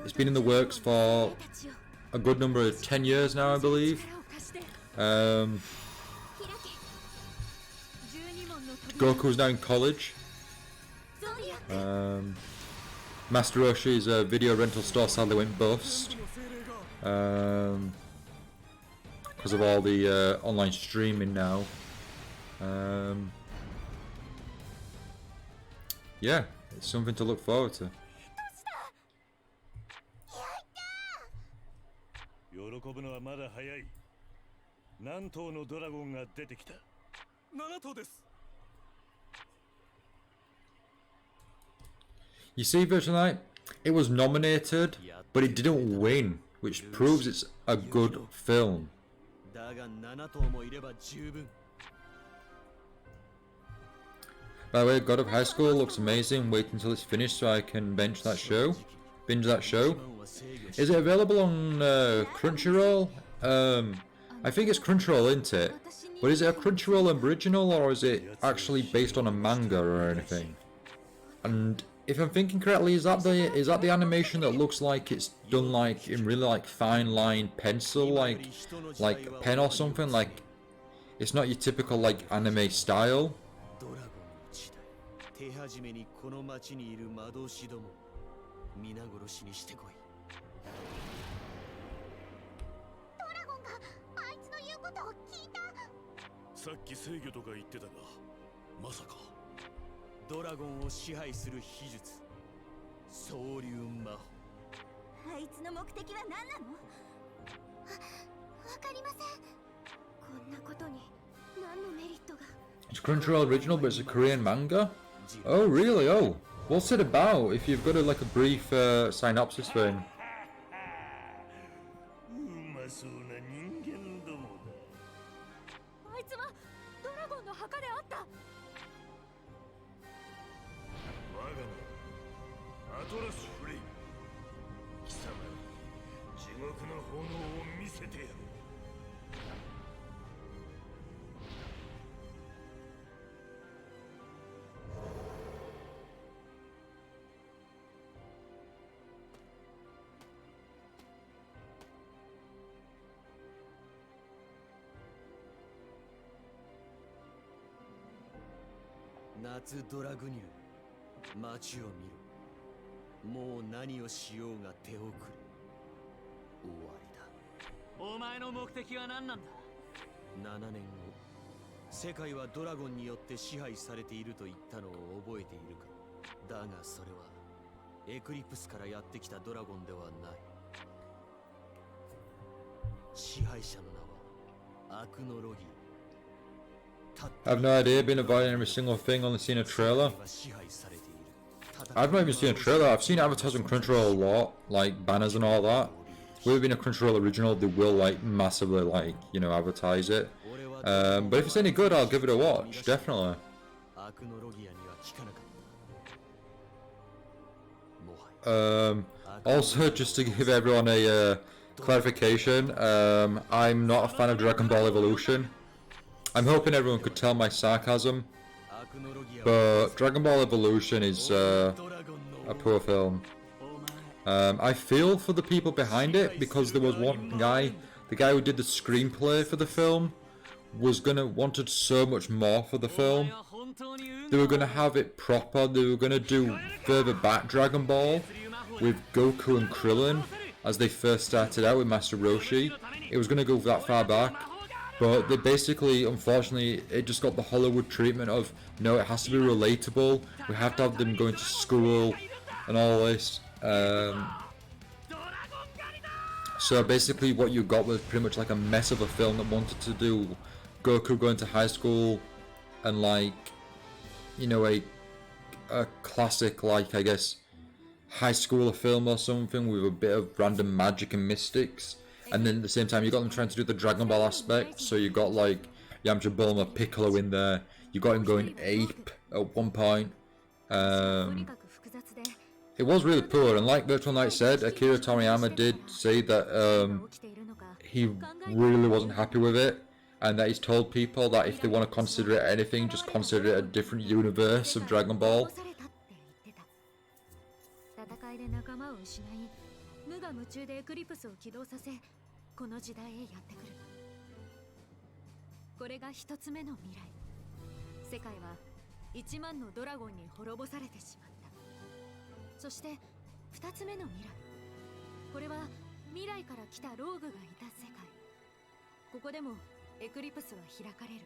It's been in the works for たちを a good number of 10 years now, I believe. 力を貸して。 Um, 開け。12門の扉。 Goku's now in college. ゾディアック。 Master Roshi's video rental store sadly went bust. Because of all the online streaming now. Yeah, it's something to look forward to. 喜ぶのはまだ早い。何頭のドラゴンが出てきた。7頭です。 You see, Virtual Knight, it was nominated, but it didn't win, which proves it's a good film. だが7頭もいれば十分。 By the way, God of High School looks amazing. Wait until it's finished so I can binge that show. Binge that show. Is it available on Crunchyroll? I think it's Crunchyroll, isn't it? But is it a Crunchyroll original or is it actually based on a manga or anything? And if I'm thinking correctly, is that the animation that looks like it's done like in really like fine line pencil, like pen or something? Like it's not your typical like anime style. ドラゴンの時代、手始めにこの町にいる魔導士ども、皆殺しにしてこい。ドラゴンがあいつの言うことを聞いた。さっき制御とか言ってたが、まさか。ドラゴンを支配する秘術、総流魔法。あいつの目的は何なの？わかりません。こんなことに何のメリットが？ It's Crunchyroll original, but it's a Korean manga. Oh really? Oh, what's it about? If you've got like a brief synopsis thing. うまそうな人間どもだ。あいつはドラゴンの墓であった。我が名アトラス・フレイ。貴様に地獄の炎を見せてやる。夏ドラグニュー、街を見ろ。もう何をしようが手遅れ。終わりだ。お前の目的は何なんだ。7年後、世界はドラゴンによって支配されていると言ったのを覚えているか。だがそれはエクリプスからやってきたドラゴンではない。支配者の名はアクノロギー。 I have no idea. Been avoiding every single thing. Only seen a trailer. I've not even seen a trailer. I've seen advertised on Crunchyroll a lot, like banners and all that. With it being a Crunchyroll original, they will like massively like advertise it. But if it's any good, I'll give it a watch. Definitely. Also, just to give everyone a clarification, I'm not a fan of Dragon Ball Evolution. I'm hoping everyone could tell my sarcasm, but Dragon Ball Evolution is a poor film. I feel for the people behind it because there was one guy, the guy who did the screenplay for the film, wanted so much more for the film. They were gonna have it proper. They were gonna do further back Dragon Ball with Goku and Krillin, as they first started out with Master Roshi. It was going to go that far back, but they basically, unfortunately, it just got the Hollywood treatment of, no, it has to be relatable, we have to have them going to school and all this. So basically what you got was pretty much like a mess of a film that wanted to do Goku going to high school and like, you know, a classic, like, I guess, high schooler film or something with a bit of random magic and mystics. And then at the same time you got them trying to do the Dragon Ball aspect, so you got like Yamcha, Bulma, Piccolo in there. You got him going ape at one point. It was really poor, and like Virtual Knight said, Akira Toriyama did say that he really wasn't happy with it, and that he's told people that if they want to consider it anything, just consider it a different universe of Dragon Ball. 戦いで仲間を失い、無我夢中でエクリプスを起動させ、この時代へやってくる。これが一つ目の未来。世界は1万のドラゴンに滅ぼされてしまった。そして二つ目の未来。これは未来から来たローグがいた世界。ここでもエクリプスは開かれる。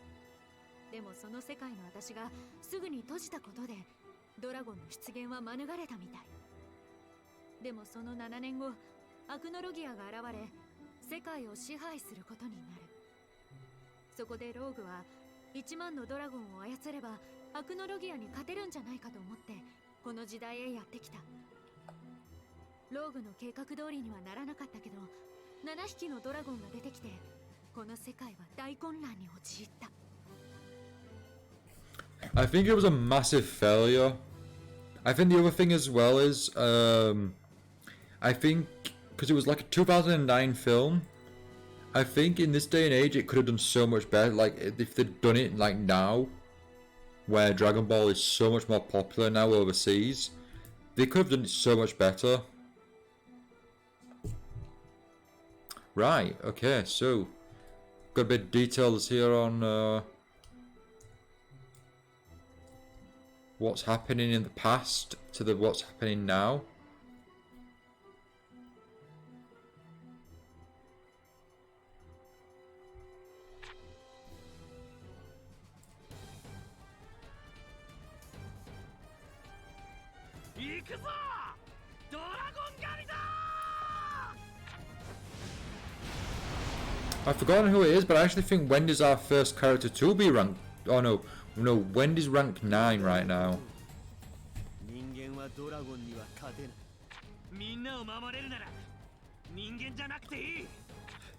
でもその世界の私がすぐに閉じたことで、ドラゴンの出現は免れたみたい。でもその7年後、アクノロギアが現れ、世界を支配することになる。そこでローグは1万のドラゴンを操ればアクノロギアに勝てるんじゃないかと思ってこの時代へやってきた。ローグの計画通りにはならなかったけど、7匹のドラゴンが出てきて、この世界は大混乱に陥った。I think it was a massive failure. I think the other thing as well is, I think, because it was like a 2009 film, I think in this day and age it could have done so much better. Like if they'd done it like now, where Dragon Ball is so much more popular now overseas, they could have done it so much better. Right, okay, so got a bit of details here on what's happening in the past to what's happening now. I've forgotten who it is, but I actually think Wendy's our first character to be ranked. Oh no, Wendy's ranked 9 right now.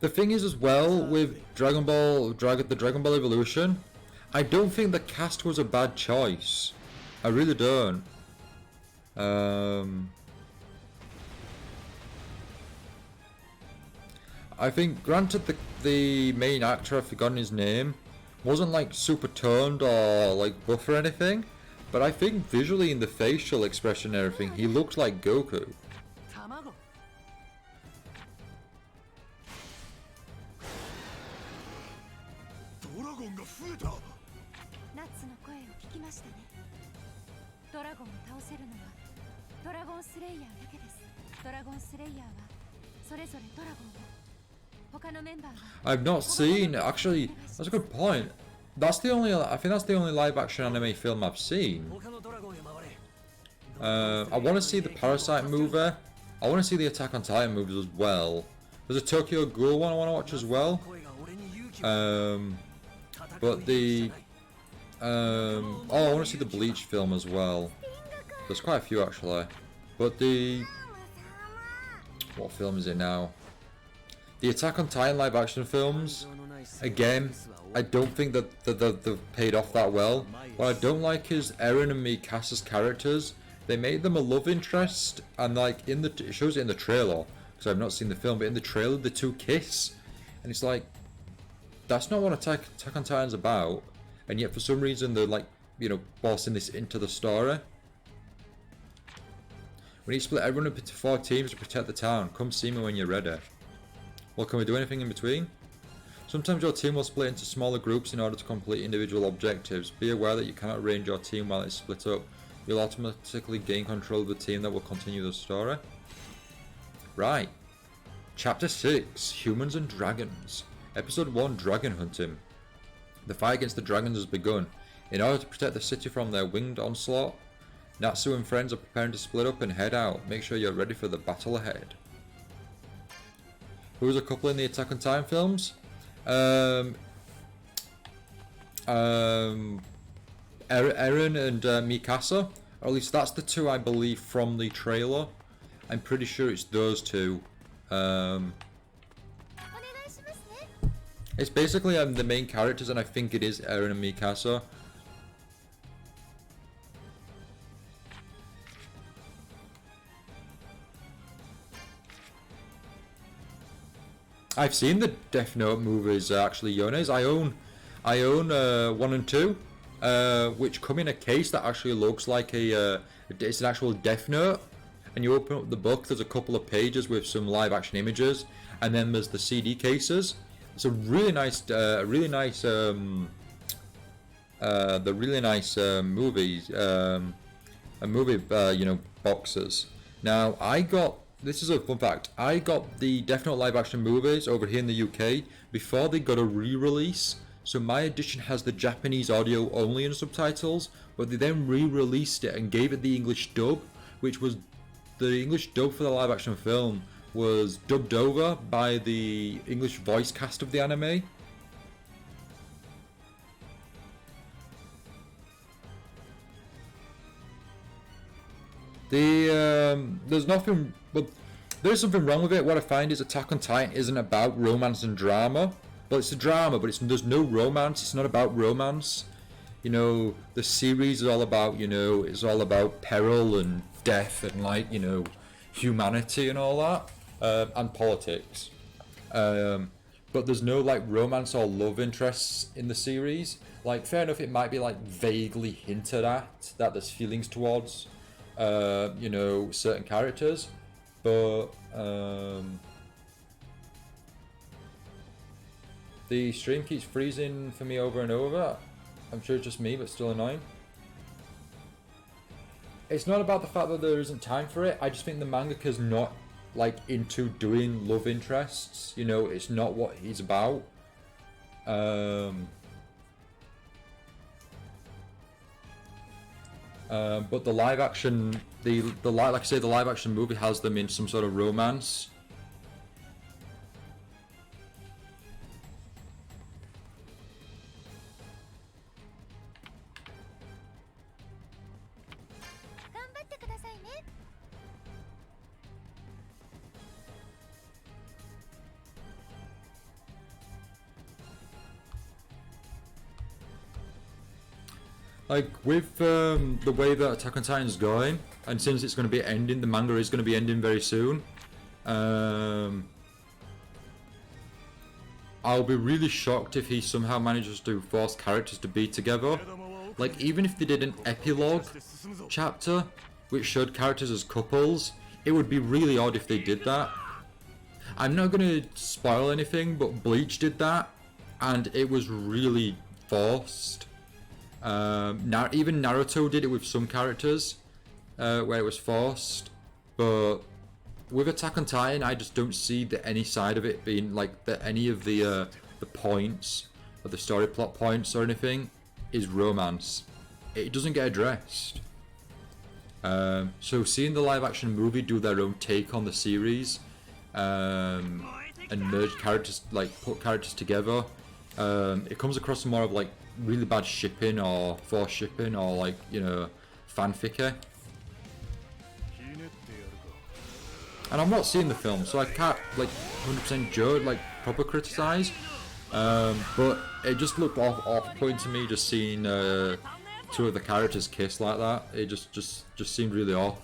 The thing is as well with Dragon Ball, the Dragon Ball Evolution, I don't think the cast was a bad choice. I really don't. I think, granted, the main actor, I've forgotten his name, wasn't like super toned or like buff or anything, but I think visually in the facial expression and everything, he looks like Goku. I've not seen, actually, that's a good point. That's the only, I think that's the only live action anime film I've seen. I want to see the Parasite movie. I want to see the Attack on Titan movies as well. There's a Tokyo Ghoul one I want to watch as well. But the, oh, I want to see the Bleach film as well. There's quite a few actually. But the, what film is it now? The Attack on Titan live action films, again, I don't think that they've paid off that well. What I don't like is Eren and Mikasa's characters. They made them a love interest, and like in the, it shows it in the trailer, because I've not seen the film, but in the trailer the two kiss, and it's like, that's not what Attack on Titan's about, and yet for some reason they're like, you know, bossing this into the story. We need to split everyone up into 4 teams to protect the town. Come see me when you're ready. Well, can we do anything in between? Sometimes your team will split into smaller groups in order to complete individual objectives. Be aware that you cannot arrange your team while it's split up. You'll automatically gain control of the team that will continue the story. Right. Chapter 6, Humans and Dragons. Episode 1, Dragon Hunting. The fight against the dragons has begun. In order to protect the city from their winged onslaught, Natsu and friends are preparing to split up and head out. Make sure you're ready for the battle ahead. Who was a couple in the Attack on Titan films? Eren and Mikasa. Or at least that's the two I believe from the trailer. I'm pretty sure it's those two. It's basically the main characters, and I think it is Eren and Mikasa. I've seen the Death Note movies actually, Yones. I own 1 and 2, which come in a case that actually looks like it's an actual Death Note. And you open up the book, there's a couple of pages with some live action images, and then there's the CD cases. It's a really nice, movies, boxes. Now this is a fun fact. I got the Death Note live action movies over here in the UK before they got a re-release. So my edition has the Japanese audio only and subtitles, but they then re-released it and gave it the English dub, which was the English dub for the live action film was dubbed over by the English voice cast of the anime. There's nothing, but there's something wrong with it. What I find is Attack on Titan isn't about romance and drama. Well, it's a drama, but there's no romance. It's not about romance. You know, the series is all about, it's all about peril and death and humanity and all that, and politics. But there's no romance or love interests in the series. Fair enough, it might be vaguely hinted at that there's feelings towards certain characters, but the stream keeps freezing for me over and over. I'm sure it's just me, but still annoying. It's not about the fact that there isn't time for it. I just think the mangaka's not into doing love interests. It's not what he's about. But the live action, like I say, the live action movie has them in some sort of romance. With the way that Attack on Titan's going, and since it's going to be ending, the manga is going to be ending very soon, I'll be really shocked if he somehow manages to force characters to be together. Even if they did an epilogue chapter, which showed characters as couples, it would be really odd if they did that. I'm not going to spoil anything, but Bleach did that, and it was really forced. Even Naruto did it with some characters, where it was forced, but with Attack on Titan, I just don't see any side of it being any of the points, or the story plot points or anything, is romance. It doesn't get addressed. So seeing the live action movie do their own take on the series, and merge characters, put characters together, it comes across more of really bad shipping or forced shipping or fanfic. And I'm not seeing the film, so I can't 100% judge, proper criticize. But it just looked off-putting to me, just seeing two of the characters kiss like that. It just seemed really off.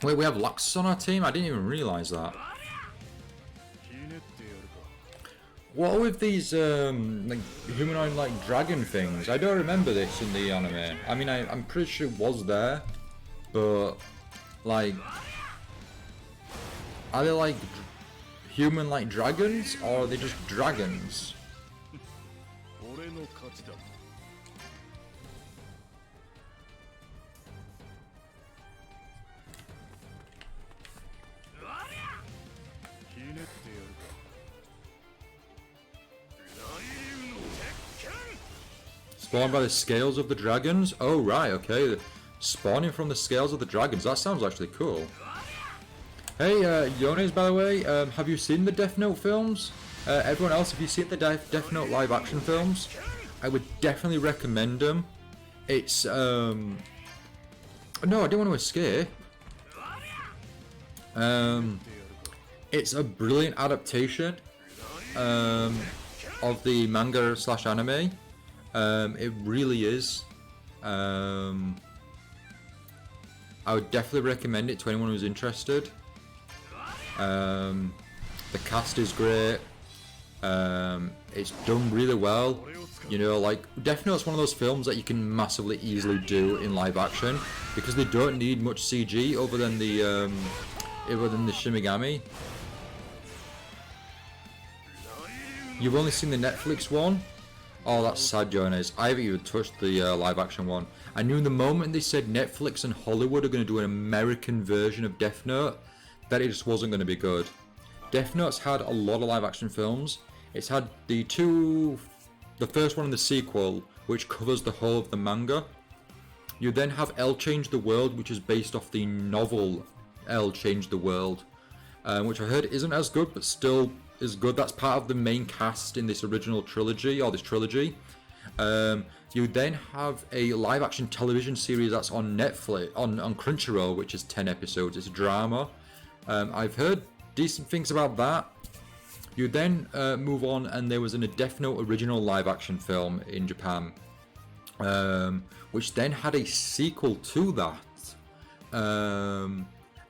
Wait, we have Laxus on our team? I didn't even realise that. What are with these like humanoid like dragon things? I don't remember this in the anime. I mean, I'm pretty sure it was there, but like, are they like human like dragons, or are they just dragons? Spawned by the scales of the dragons? Oh right, okay. Spawning from the scales of the dragons. That sounds actually cool. Hey, Yones, by the way, have you seen the Death Note films? Everyone else, have you seen the Death Note live action films? I would definitely recommend them. It's, no, I don't want to escape. It's a brilliant adaptation of the manga slash anime. It really is. I would definitely recommend it to anyone who's interested. The cast is great. It's done really well. You know, like, Death Note's one of those films that you can massively easily do in live action because they don't need much CG other than the Shimigami. You've only seen the Netflix one? Oh, that's sad, Jonas. I haven't even touched the live action one. I knew the moment they said Netflix and Hollywood are going to do an American version of Death Note, that it just wasn't going to be good. Death Note's had a lot of live action films. It's had the first one and the sequel, which covers the whole of the manga. You then have L Change the World, which is based off the novel L Change the World, which I heard isn't as good, but still is good. That's part of the main cast in this original trilogy, or this trilogy. You then have a live action television series that's on Netflix, on Crunchyroll, which is 10 episodes. It's a drama. I've heard decent things about that. You then move on, and there was a Death Note original live action film in Japan, which then had a sequel to that.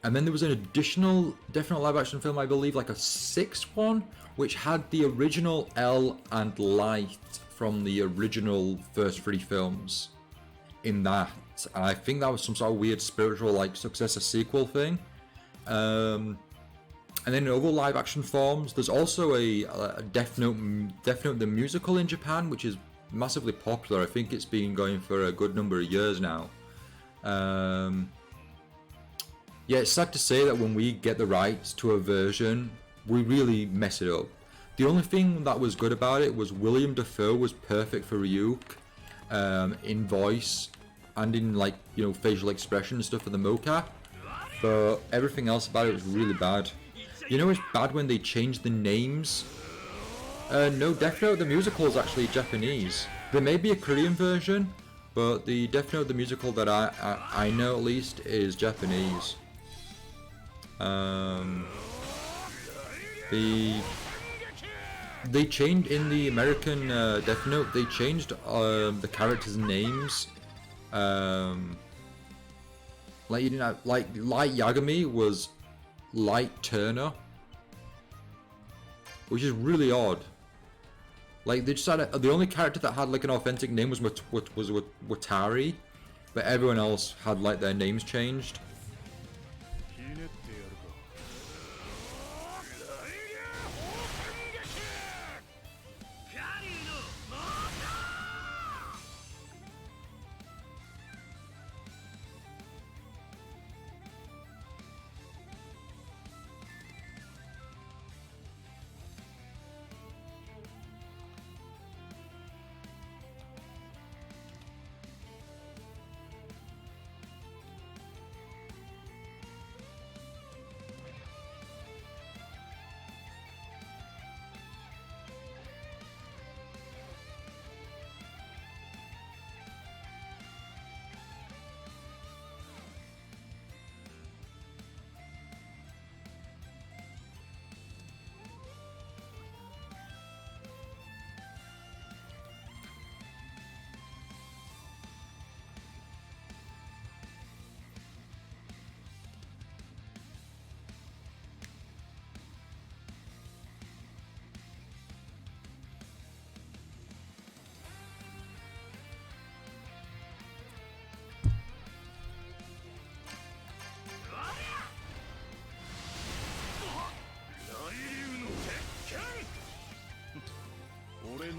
And then there was an additional Death Note live action film, I believe, like a sixth one, which had the original L and Light from the original first 3 films in that. And I think that was some sort of weird spiritual, like, successor sequel thing. And then in other live action forms, there's also a Death Note the musical in Japan, which is massively popular. I think it's been going for a good number of years now. Yeah, it's sad to say that when we get the rights to a version, we really mess it up. The only thing that was good about it was William Dafoe was perfect for Ryuk, in voice and in, like, you know, facial expression and stuff for the mocap, but everything else about it was really bad. You know, it's bad when they change the names. No, Death Note the musical is actually Japanese. There may be a Korean version, but the Death Note the musical that I know at least is Japanese. They changed in the American Death Note. They changed the characters' names. Like, you know, like Light Yagami was Light Turner, which is really odd. Like, they just had the only character that had like an authentic name was Watari, but everyone else had like their names changed.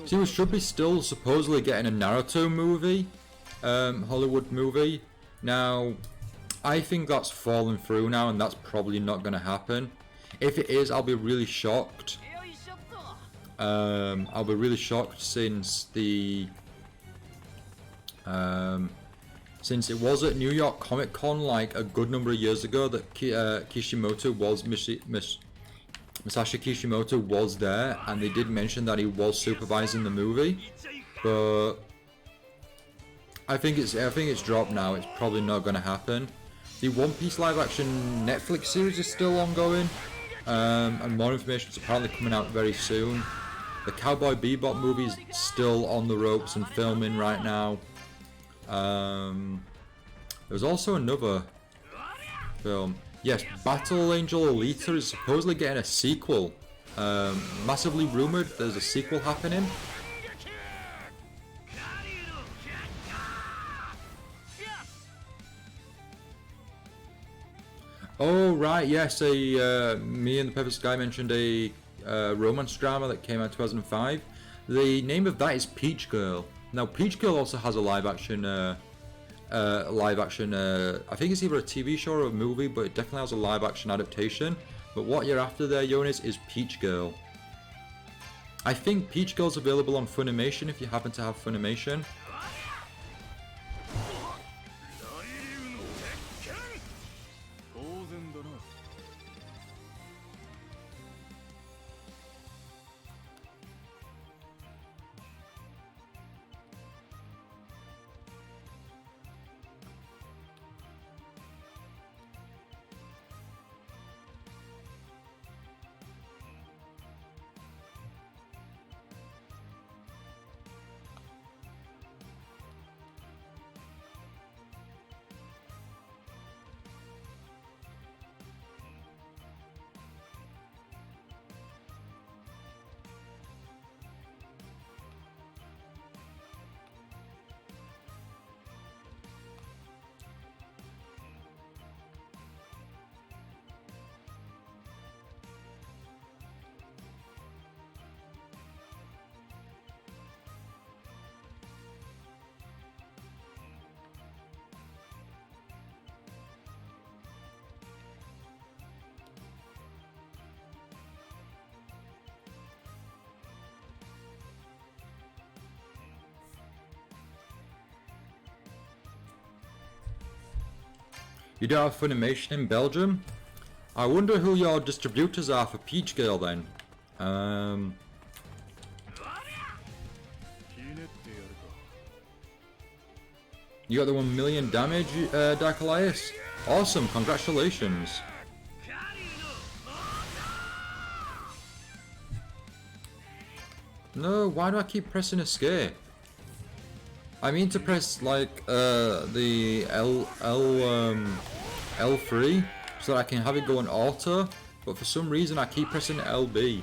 See, we should be still supposedly getting a Naruto movie, Hollywood movie. Now, I think that's fallen through now, and that's probably not going to happen. If it is, I'll be really shocked. I'll be really shocked since the since it was at New York Comic Con like a good number of years ago that Kishimoto was Masashi Kishimoto was there, and they did mention that he was supervising the movie, but I think it's dropped now. It's probably not going to happen. The One Piece live action Netflix series is still ongoing, and more information is apparently coming out very soon. The Cowboy Bebop movie is still on the ropes and filming right now. There's also another film. Yes, Battle Angel Alita is supposedly getting a sequel. Massively rumored there's a sequel happening. Oh right, yes, me and the Pepper Sky mentioned a romance drama that came out in 2005. The name of that is Peach Girl. Now Peach Girl also has a live action I think it's either a TV show or a movie, but it definitely has a live action adaptation. But what you're after there, Jonas, is Peach Girl. I think Peach Girl's available on Funimation if you happen to have Funimation. You don't have Funimation in Belgium? I wonder who your distributors are for Peach Girl then. You got the 1 million damage, Dark Elias? Awesome, congratulations. No, why do I keep pressing escape? I mean to press like the L3 so that I can have it go on auto, but for some reason I keep pressing LB.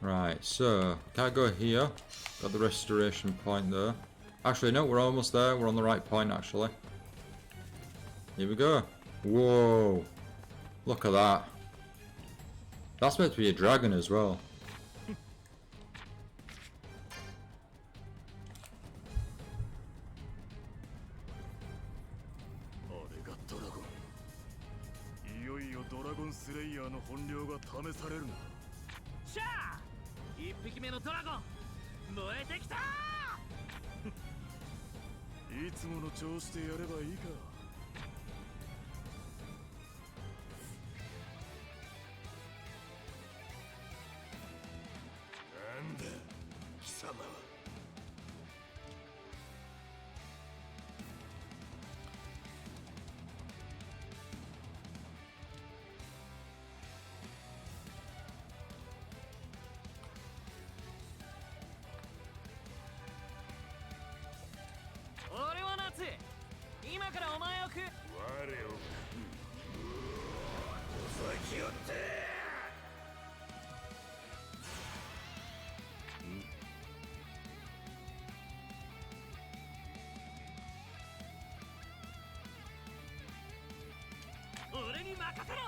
Right, so can't go here. Got the restoration point there. Actually, no, we're almost there. We're on the right point, actually. Here we go. Whoa. Look at that. That's meant to be a dragon as well. スレイヤーの本領が試されるな。しゃあ、一匹目のドラゴン燃えてきたいつもの調子でやればいいか。なんだ貴様は。俺は夏、今からお前を食う。我をお先よって。俺に任せろ。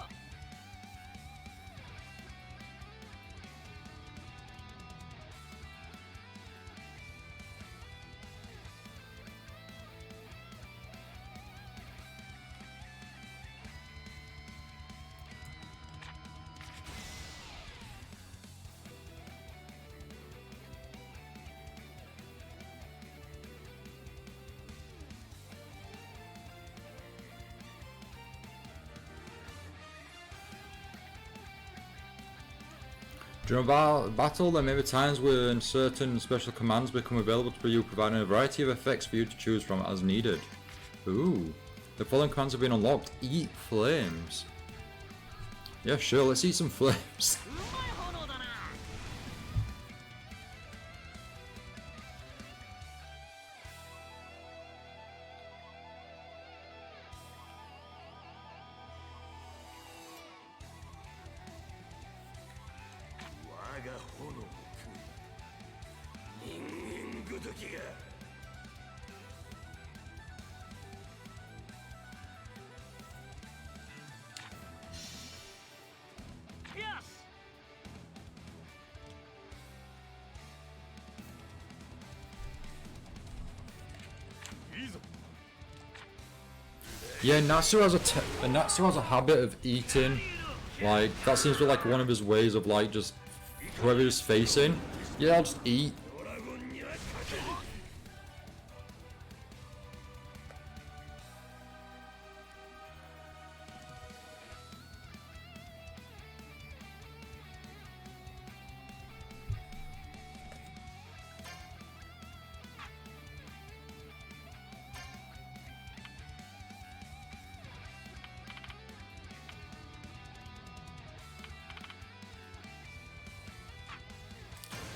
During a battle, there may be times when certain special commands become available to you, providing a variety of effects for you to choose from as needed. Ooh. The following commands have been unlocked. Eat flames. Yeah, sure, let's eat some flames. Yeah, Natsu has a habit of eating. Like, that seems to be like one of his ways of like just whoever he's facing. Yeah, I'll just eat.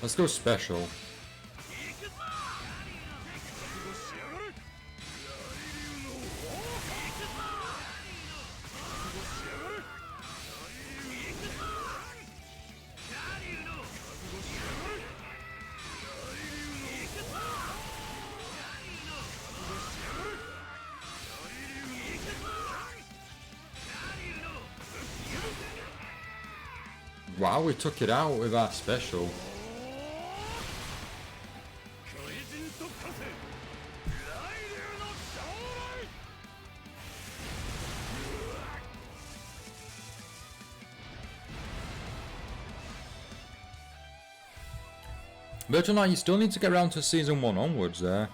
Let's go special. Wow, we took it out with our special. Virtual Knight, you still need to get around to season 1 onwards there.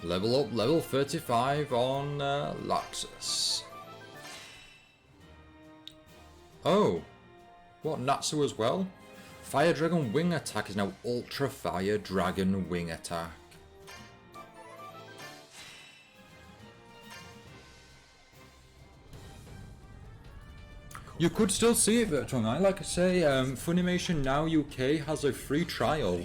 Level up, level 35 on Laxus. Oh, what, Natsu as well? Fire Dragon Wing Attack is now Ultra Fire Dragon Wing Attack. You could still see it, Virtual Knight. Like I say, Funimation Now UK has a free trial.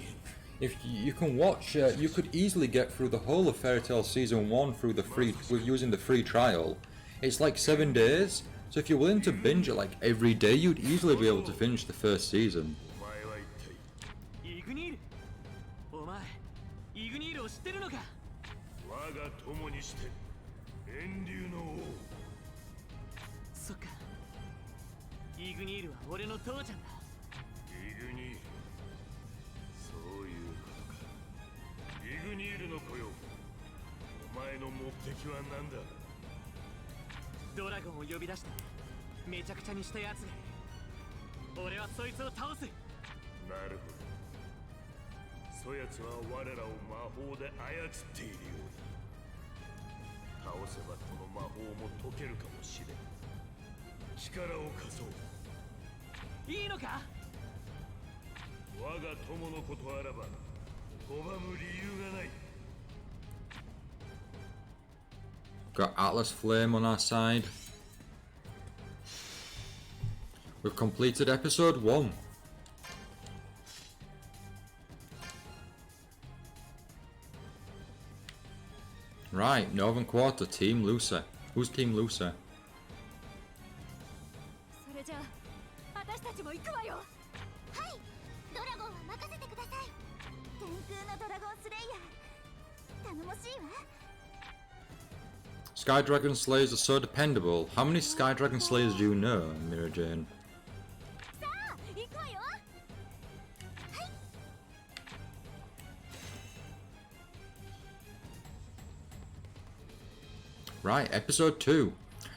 If you can watch, you could easily get through the whole of Fairy Tail Season 1 through the free, with using the free trial. It's like 7 days, so if you're willing to binge it like every day, you'd easily be able to finish the first season. お前イグニールを知ってるのか。我が友にして遠流の王。そっか。イグニールは俺の父ちゃんだ。イグニール、そういうことか。イグニールの子よ、お前の目的は何だ。ドラゴンを呼び出してめちゃくちゃにしたやつがいる。俺はそいつを倒す。なるほど。そやつは我らを魔法で操っているようだ。倒せばこの魔法も解けるかもしれん。力を貸そう。いいのか。我が友のことあらば拒む理由がない。 Got Atlas Flame on our side. We've completed episode 1. Right, Northern Quarter, Team Lucer. Who's Team Lucer? それじゃあ私たちも行くわよ。はい、ドラゴンは任せてください。天空のドラゴンスレイヤー、頼もしいわ。 Sky Dragon Slayers are so dependable. How many Sky Dragon Slayers do you know, Mira Jane? さあ、行くわよ。はい。 Right, episode 2.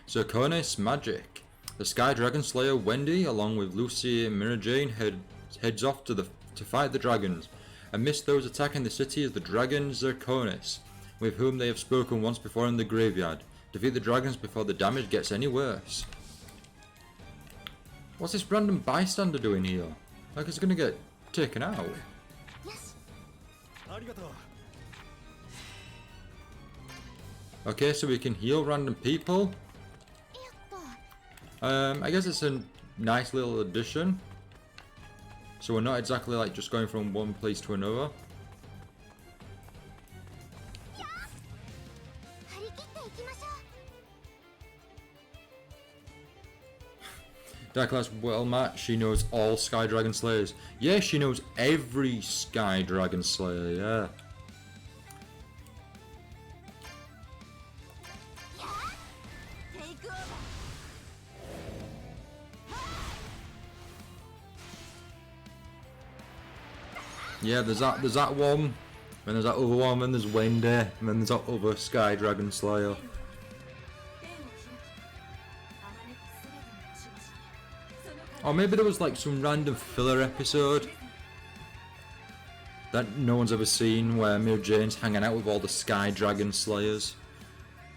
Zirconis Magic. The Sky Dragon Slayer Wendy, along with Lucy and Mira Jane, heads off to fight the dragons. Amidst those attacking the city is the dragon Zirconis, with whom they have spoken once before in the graveyard. Defeat the dragons before the damage gets any worse. What's this random bystander doing here? Like it's gonna get taken out. よし。ありがとう。 Okay, so we can heal random people. よっと。 I guess it's a nice little addition. So we're not exactly like just going from one place to another. 張り切っていきましょう。 Darklas, well Matt, she knows all Sky Dragon Slayers. Yeah, she knows every Sky Dragon Slayer, yeah. Take over. Yeah, there's that one, and there's that other one, and there's Wendy, and then there's that other Sky Dragon Slayer. Or maybe there was like some random filler episode that no one's ever seen where Mira Jane's hanging out with all the Sky Dragon Slayers.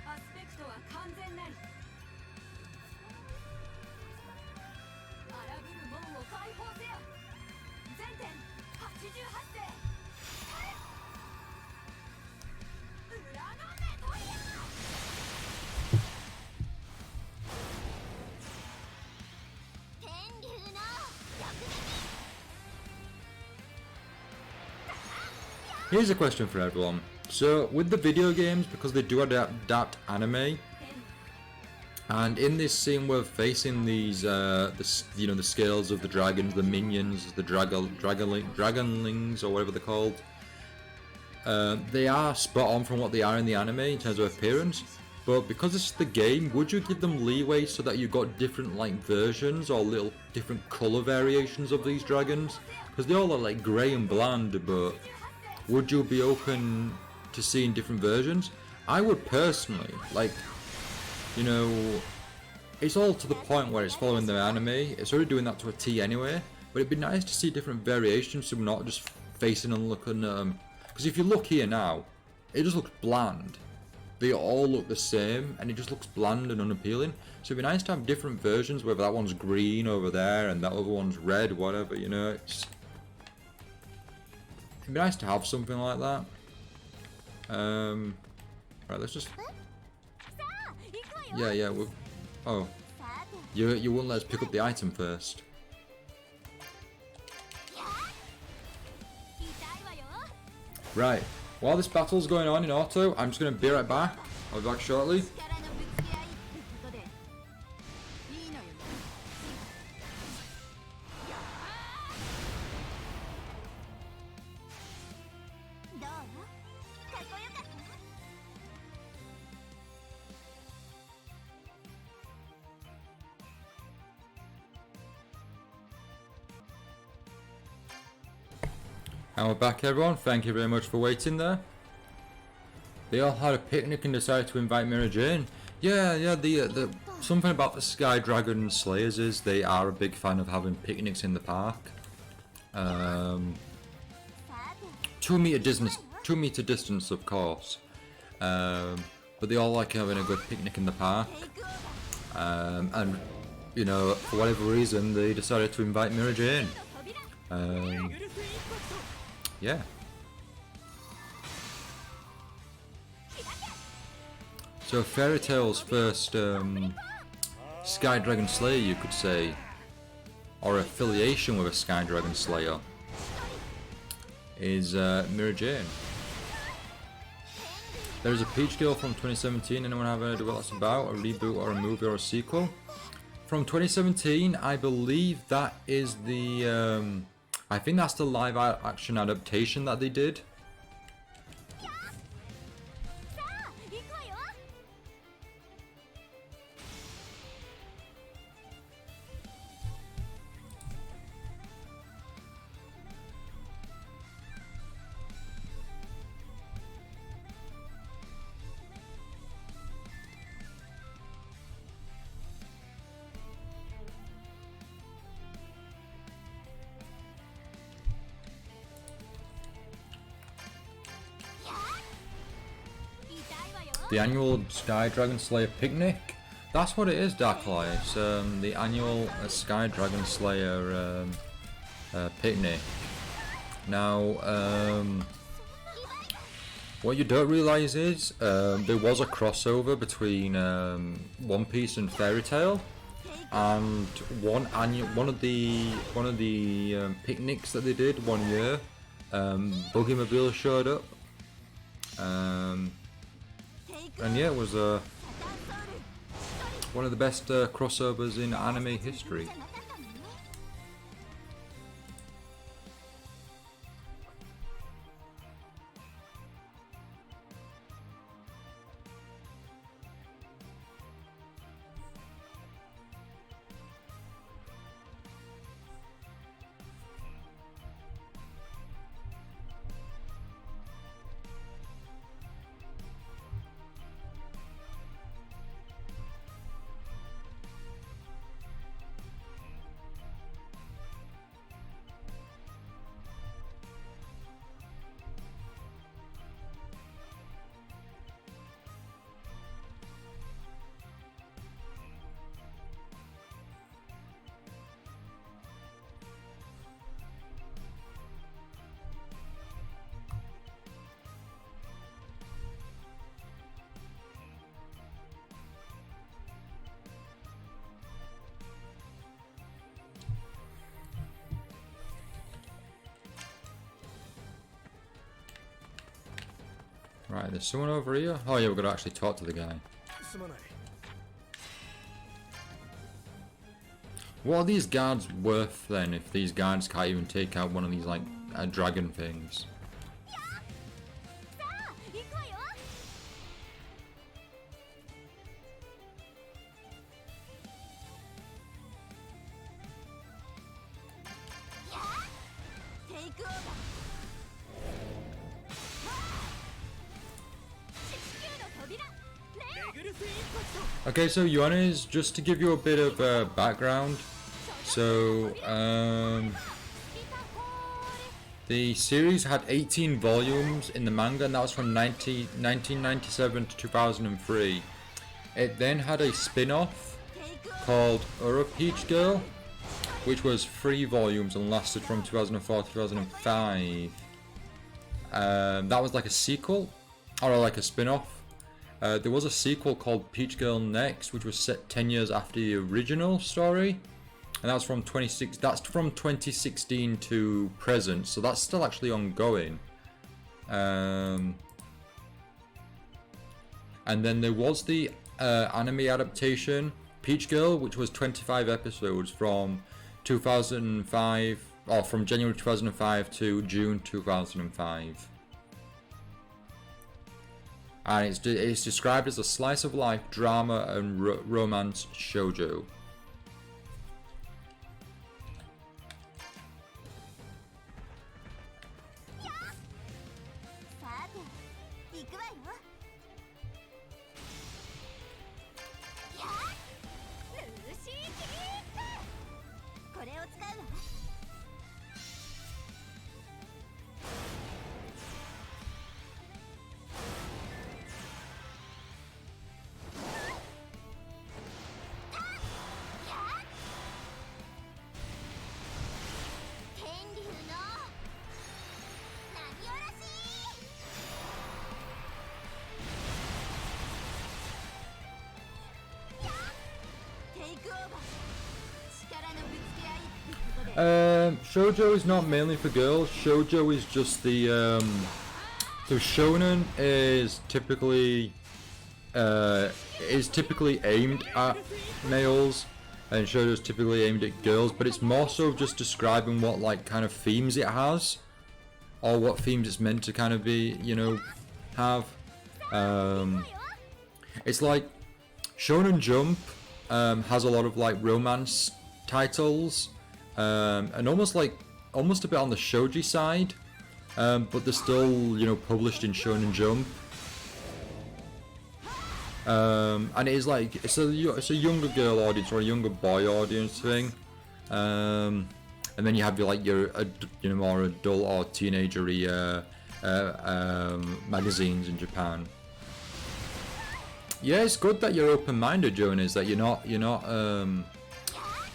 アスペクトは完全なり。荒ぶる門を解放せよ。全点88世。裏の目とや。 天竜の逆撃。 Here's a question for everyone. So, with the video games, because they do adapt anime, and in this scene we're facing these, the scales of the dragons, the minions, the dragonlings, or whatever they're called. They are spot on from what they are in the anime in terms of appearance, but because it's the game, would you give them leeway so that you got different like versions or little different color variations of these dragons? Because they all are like grey and bland, but would you be open to seeing different versions? I would personally, like, you know, it's all to the point where it's following the anime, it's already doing that to a T anyway, but it'd be nice to see different variations so we're not just facing and looking at them. Because if you look here now, it just looks bland. They all look the same and it just looks bland and unappealing. So it'd be nice to have different versions, whether that one's green over there and that other one's red, whatever, you know, it'd be nice to have something like that. Right, let's just... さあ、行くわよ。 Yeah, we'll... Oh, さて。 you wouldn't let us pick up the item first. やあ。痛いわよ。 Right, while this battle's going on in auto, I'm just going to be right back. I'll be back shortly. 力のぶつけ合いってことで。いいのよ。 こ And we're back, everyone. Thank you very much for waiting there. They all had a picnic and decided to invite Mira Jane. Yeah. The something about the Sky Dragon Slayers is they are a big fan of having picnics in the park. 2 meter distance, of course. But they all like having a good picnic in the park. And you know, for whatever reason, they decided to invite Mira Jane. Yeah. So Fairy Tail's first Sky Dragon Slayer, you could say, or affiliation with a Sky Dragon Slayer, is Mira Jane. There's a Peach Girl from 2017. Anyone have any idea what that's about? A reboot or a movie or a sequel? From 2017, I believe that is the I think that's the live action adaptation that they did. The annual Sky Dragon Slayer picnic. That's what it is, Darklight. It's the annual Sky Dragon Slayer picnic. Now, what you don't realise is there was a crossover between One Piece and Fairy Tail, and one of the picnics that they did one year, Buggy showed up. And yeah, it was one of the best crossovers in anime history. Right, there's someone over here. Oh yeah, we're gonna actually talk to the guy. What are these guards worth then, if these guards can't even take out one of these like dragon things? Okay, so Yones, just to give you a bit of background, so the series had 18 volumes in the manga, and that was from 1997 to 2003. It then had a spin-off called Ura Peach Girl, which was 3 volumes and lasted from 2004 to 2005. That was like a sequel, or like a spin-off. There was a sequel called Peach Girl Next, which was set 10 years after the original story, and that's from 2016 to present, so that's still actually ongoing. And then there was the anime adaptation, Peach Girl, which was 25 episodes from 2005, or from January 2005 to June 2005. and it's described as a slice of life drama and romance shoujo. さて行くわよ。やっルーシーキープ、これを使うわ。天竜の波おろし。テイクオーバー、力のぶつけ合いってことで。 Shoujo is not mainly for girls. Shoujo is just the so shonen is typically aimed at males, and shoujo is typically aimed at girls. But it's more so just describing what like kind of themes it has, or what themes it's meant to kind of be, you know, have. It's like Shonen Jump has a lot of like romance titles, and almost a bit on the shoujo side, but they're still, you know, published in Shonen Jump. And it is like it's a younger girl audience or a younger boy audience thing, and then you have your you know, more adult or teenagery magazines in Japan. Yeah, it's good that you're open-minded, Jonas. That you're not you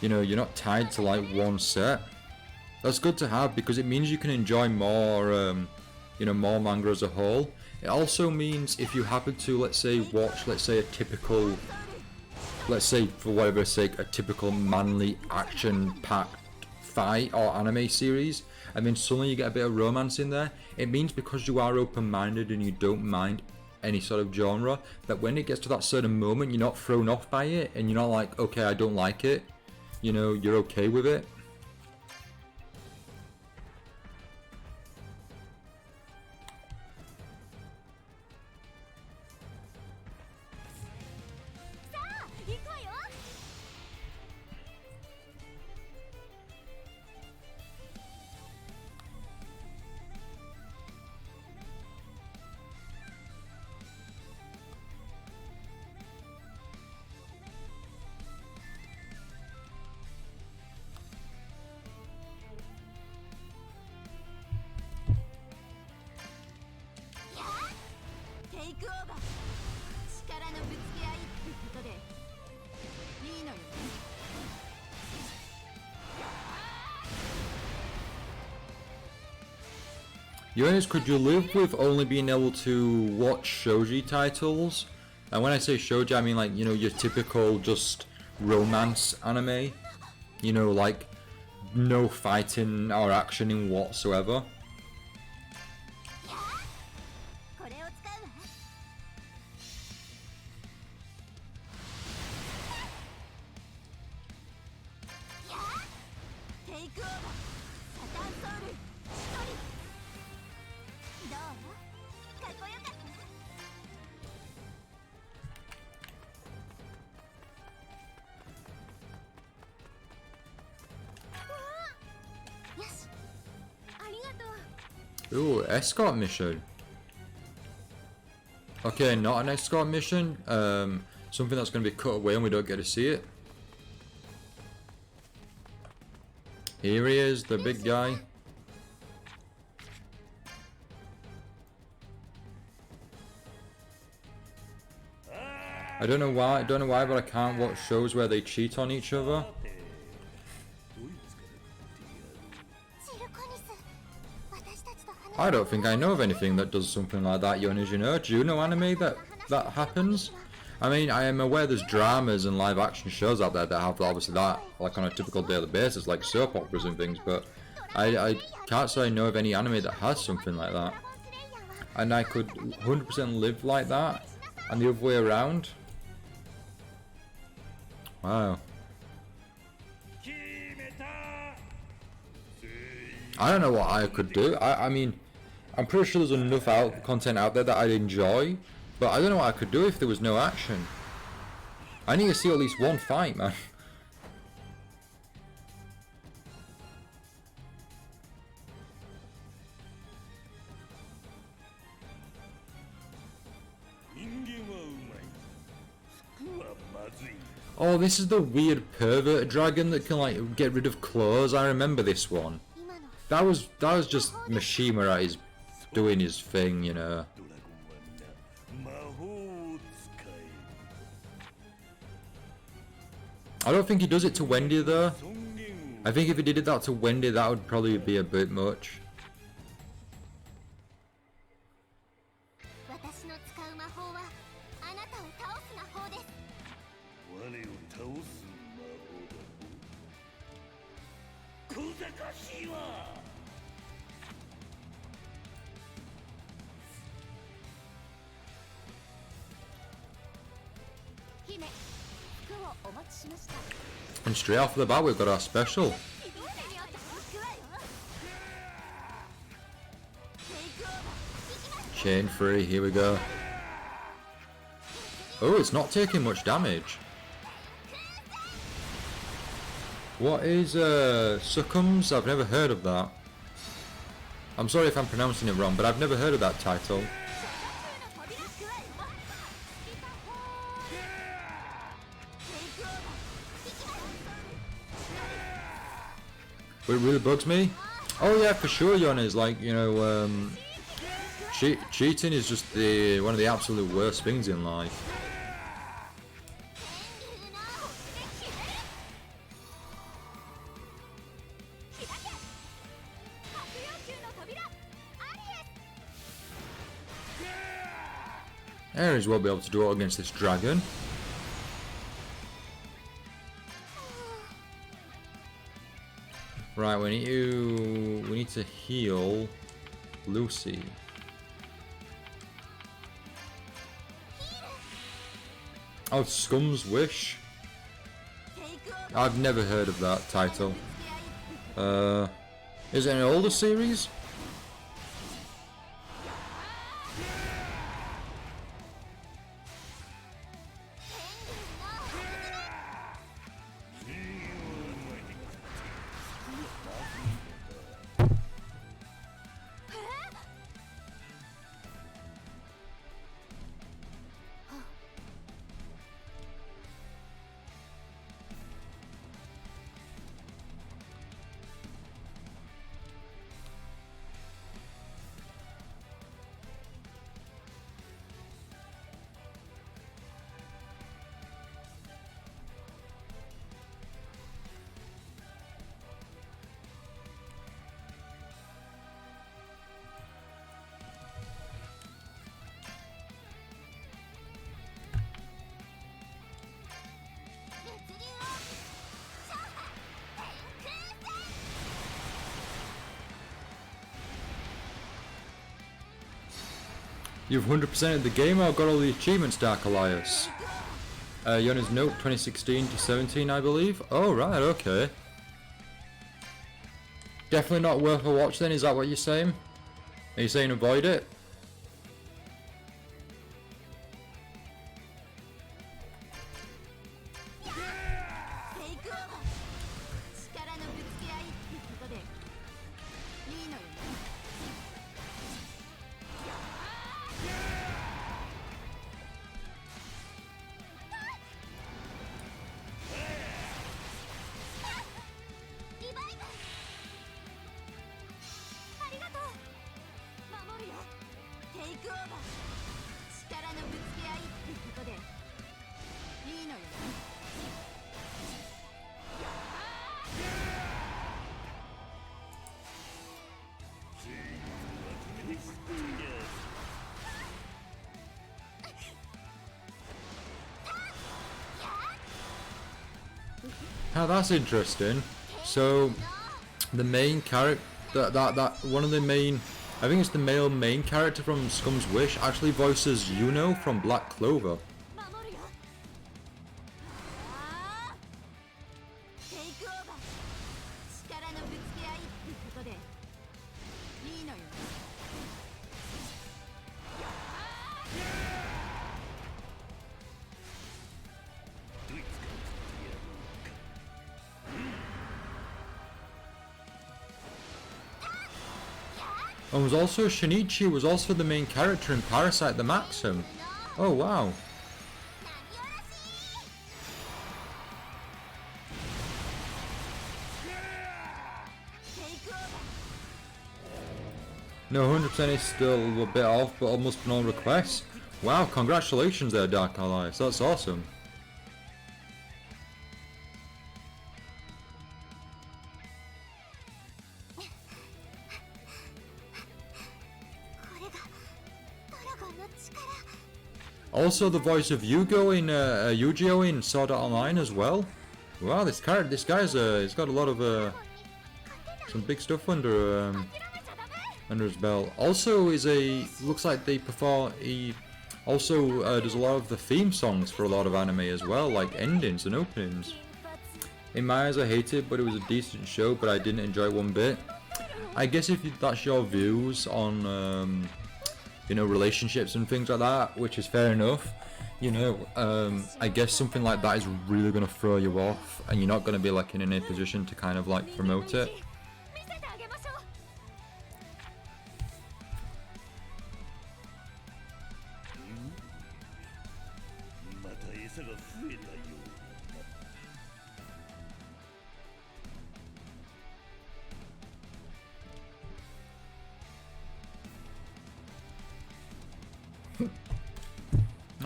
know, you're not tied to like one set. That's good to have because it means you can enjoy more, you know, more manga as a whole. It also means if you happen to, let's say, watch, let's say, a typical, let's say, for whatever sake, a typical manly action-packed fight or anime series, and then suddenly you get a bit of romance in there, it means because you are open-minded and you don't mind any sort of genre, that when it gets to that certain moment, you're not thrown off by it, and you're not like, okay, I don't like it, you know, you're okay with it. Jonas, could you live with only being able to watch shoujo titles? And when I say shoujo, I mean like, you know, your typical just romance anime. You know, like no fighting or action in whatsoever. Ooh, escort mission. Okay, not an escort mission. Something that's going to be cut away and we don't get to see it. Here he is, the big guy. I don't know why, but I can't watch shows where they cheat on each other. I don't think I know of anything that does something like that, Jonas, you know? Do you know anime that happens? I mean, I am aware there's dramas and live action shows out there that have obviously that, like on a typical daily basis, like soap operas and things, but I can't say I know of any anime that has something like that. And I could 100% live like that, and the other way around. Wow. I don't know what I could do. I mean, I'm pretty sure there's enough content out there that I'd enjoy, But I don't know what I could do if there was no action. I need to see at least one fight, man. Oh, this is the weird pervert dragon that can like get rid of claws. I remember this one. That was just Mishima at his doing his thing, you know. I don't think he does it to Wendy though. I think if he did that to Wendy, that would probably be a bit much. 私の使う魔法はあなたを倒す魔法です。我を倒す魔法だ。小賢しいわ。姫、服をお持ちしました。 And straight off the bat, we've got our special. ひどい目に遭って行くわよ。テイクオーバー。行きます。 Chain free, here we go. Oh, it's not taking much damage. What is Succumbs? I've never heard of that. I'm sorry if I'm pronouncing it wrong, but I've never heard of that title. What really bugs me? Oh yeah, for sure, Yon is like, you know, cheating is just one of the absolute worst things in life. Ares won't be able to do it against this dragon. Right, we need to heal Lucy. Oh, Scum's Wish. I've never heard of that title. Is it an older series? You've 100%ed the game or got all the achievements, Dark Elias? Yona's note 2016 to 17, I believe. Oh, right, okay. Definitely not worth a watch then, is that what you're saying? Are you saying avoid it? Now that's interesting. So the main character, that one of the main, I think it's the male main character from Scum's Wish, actually voices Yuno from Black Clover. And was also Shinichi was also the main character in Parasite the Maxim. Oh wow. No, 100% is still a bit off, but almost no requests. Wow, congratulations there, Dark Allies. That's awesome. Also, the voice of Yugo in Yu-Gi-Oh in Sword Art Online as well. Wow, this guy's he's got a lot of some big stuff under his belt. Also, looks like he also does a lot of the theme songs for a lot of anime as well, like endings and openings. In my eyes, I hate it, but it was a decent show, but I didn't enjoy it one bit. I guess if that's your views on you know, relationships and things like that, which is fair enough, you know, I guess something like that is really going to throw you off, and you're not going to be like in a position to kind of like promote it. また餌が増えたようだ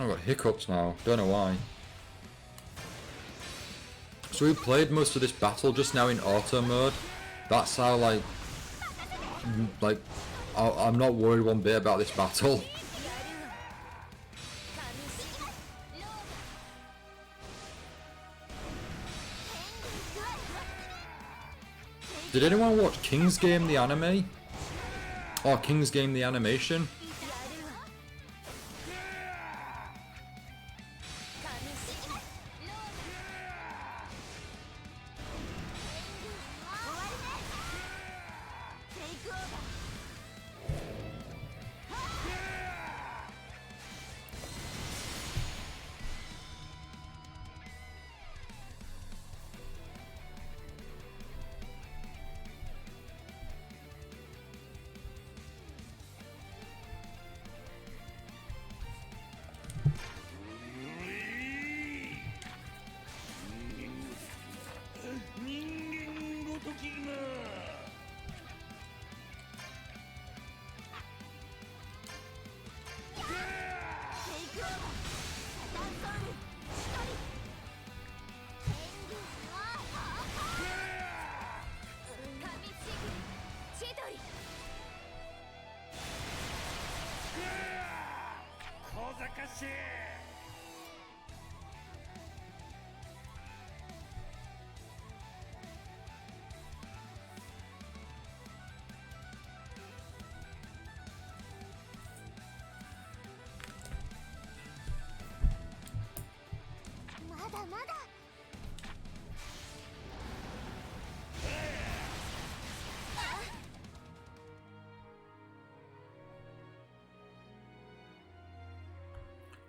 な。 I've got hiccups now, don't know why. So we played most of this battle just now in auto mode. That's how like I'm not worried one bit about this battle. Did anyone watch King's Game the anime? Or King's Game the animation?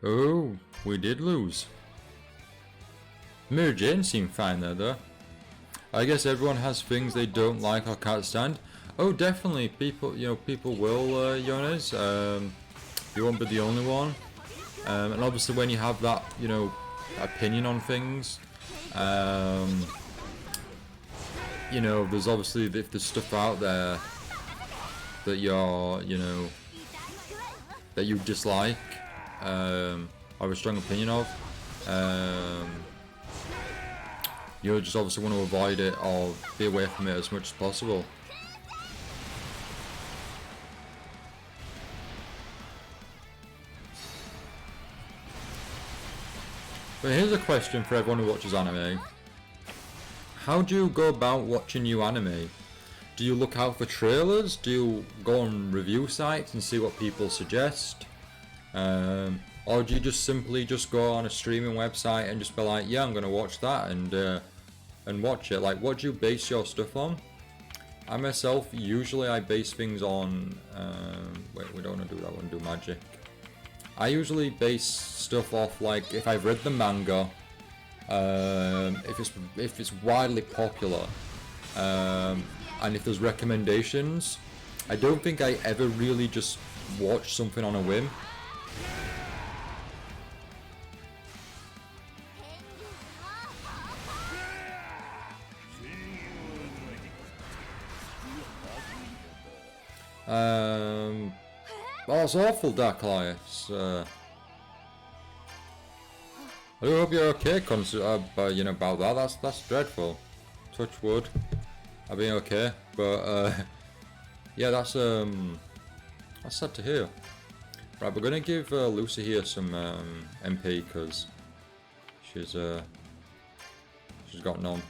Oh, we did lose. Mary Jane seemed fine there though. I guess everyone has things they don't like or can't stand. Oh, definitely, people will, Jonas. You won't be the only one. And obviously when you have that, opinion on things, there's obviously, if there's stuff out there that you're, that you dislike, or have a strong opinion of, you just obviously want to avoid it or be away from it as much as possible. But here's a question for everyone who watches anime. How do you go about watching new anime? Do you look out for trailers? Do you go on review sites and see what people suggest? Or do you just simply go on a streaming website and just be like, yeah, I'm gonna watch that and watch it? Like, what do you base your stuff on? I myself, usually I base things on, wait, we don't want to do that, we want to do magic. I usually base stuff off, like, if I've read the manga, if it's widely popular, and if there's recommendations, I don't think I ever really just watched something on a whim. Oh, it's awful, Dark Elias. I do hope you're okay, you know, about that. That's dreadful. Touch wood. I've been okay, but yeah, that's sad to hear. Right, we're gonna give Lucy here some MP because she's got none.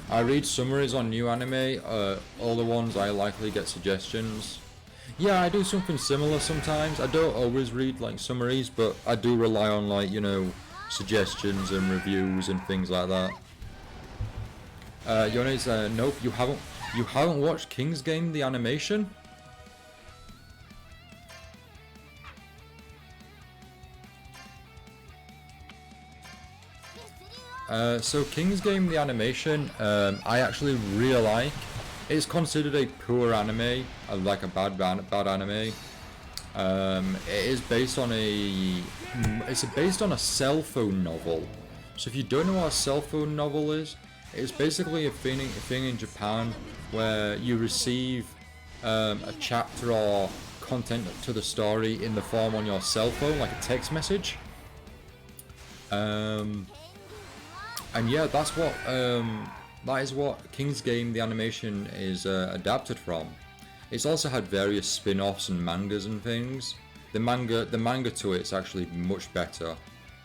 I read summaries on new anime. All the ones I likely get suggestions. Yeah, I do something similar sometimes. I don't always read like summaries, but I do rely on, like, you know, suggestions and reviews and things like that. Yone's nope, you haven't watched King's Game the animation? So King's Game the animation, I actually really like. It's considered a poor anime, like a bad anime. It is based on it's based on a cell phone novel. So if you don't know what a cell phone novel is, it's basically a thing in Japan where you receive a chapter or content to the story in the form on your cell phone, like a text message. And yeah, that is what King's Game the animation is adapted from. It's also had various spin-offs and mangas and things. The manga to it's actually much better.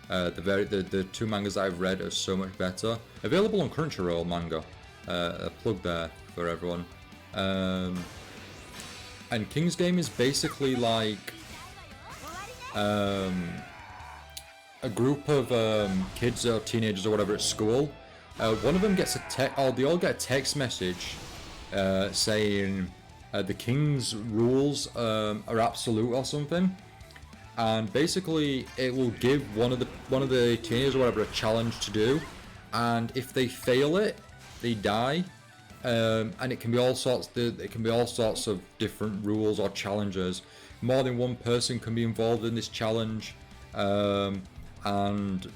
The two mangas that I've read are so much better. Available on Crunchyroll manga. A plug there for everyone. And King's Game is basically like a group of kids or teenagers or whatever at school. One of them gets they all get a text message saying the king's rules are absolute or something, and basically it will give one of the teenagers or whatever a challenge to do, and if they fail it, they die, and it can be all sorts of different rules or challenges. More than one person can be involved in this challenge, and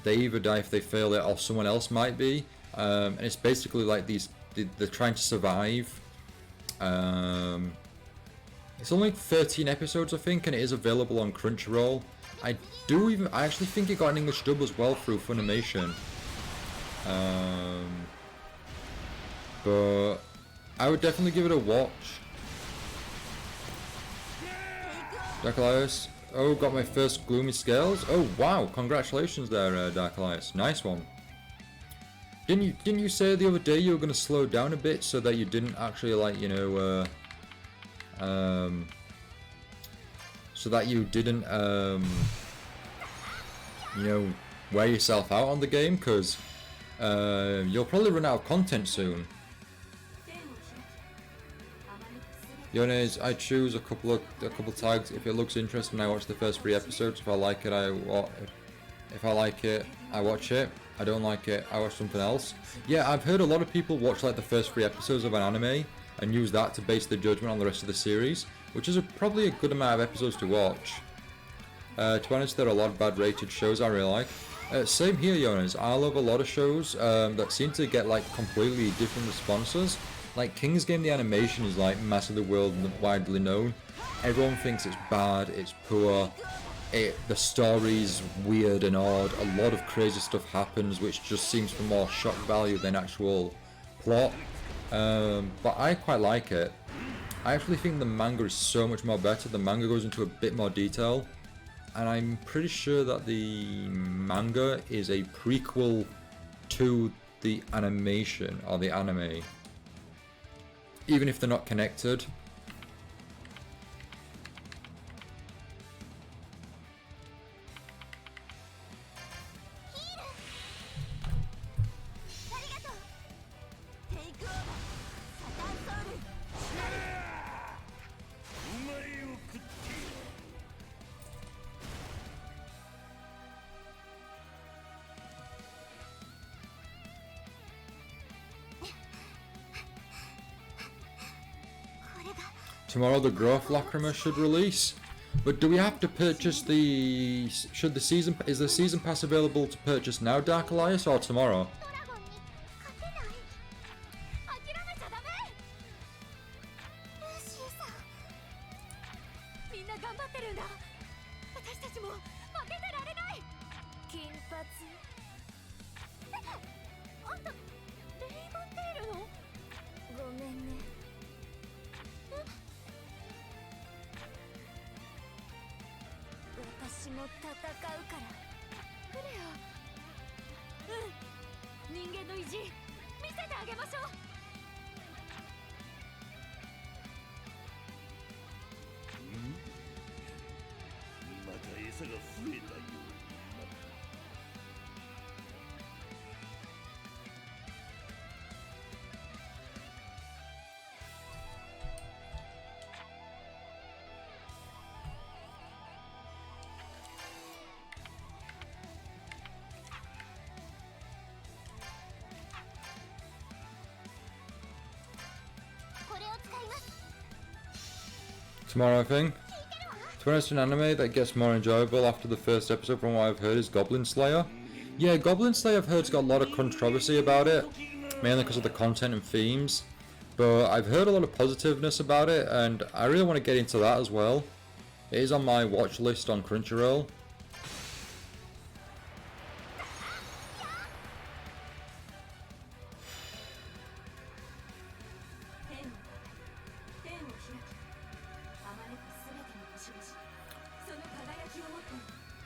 they either die if they fail it or someone else might be. And it's basically like they're trying to survive. It's only 13 episodes, I think, and it is available on Crunchyroll. I actually think it got an English dub as well through Funimation. But I would definitely give it a watch. Dark Elias. Oh, got my first gloomy scales. Oh wow, congratulations there, Dark Elias. Nice one. Didn't you say the other day you were gonna slow down a bit so that you didn't actually, like, you know, so that you didn't you know, wear yourself out on the game, because you'll probably run out of content soon. Yones, I choose a couple tags. If it looks interesting, I watch the first 3 episodes. If I like it, I watch it. I don't like it, I watch something else. Yeah, I've heard a lot of people watch like the first 3 episodes of an anime and use that to base their judgment on the rest of the series, which is probably a good amount of episodes to watch. To be honest, there are a lot of bad rated shows I really like. Same here, Jonas. I love a lot of shows that seem to get like completely different responses. Like King's Game the animation is like massively widely known. Everyone thinks it's bad, it's poor. The story's weird and odd. A lot of crazy stuff happens, which just seems for more shock value than actual plot. But I quite like it. I actually think the manga is so much more better. The manga goes into a bit more detail, and I'm pretty sure that the manga is a prequel to the animation or the anime, even if they're not connected. Tomorrow the Growth Lacrima should release. But do we have to purchase the... Should the season... Is the season pass available to purchase now, Dark Elias, or tomorrow? ドラゴンに勝てない。諦めちゃダメ。ルーシーさん、みんな頑張ってるんだ。私たちも負けてられない。金髪。あんたレイボンテールの？ごめんね。私も戦うから。クレア。人間の意地見せてあげましょう。また餌が増えたようになった。これを使います。 Tomorrow, I think. To be honest, an anime that gets more enjoyable after the first episode from what I've heard is Goblin Slayer. Yeah, Goblin Slayer I've heard's got a lot of controversy about it, mainly because of the content and themes. But I've heard a lot of positiveness about it, and I really want to get into that as well. It is on my watch list on Crunchyroll. 天を開き、あまねくすべての星々、その輝きをもって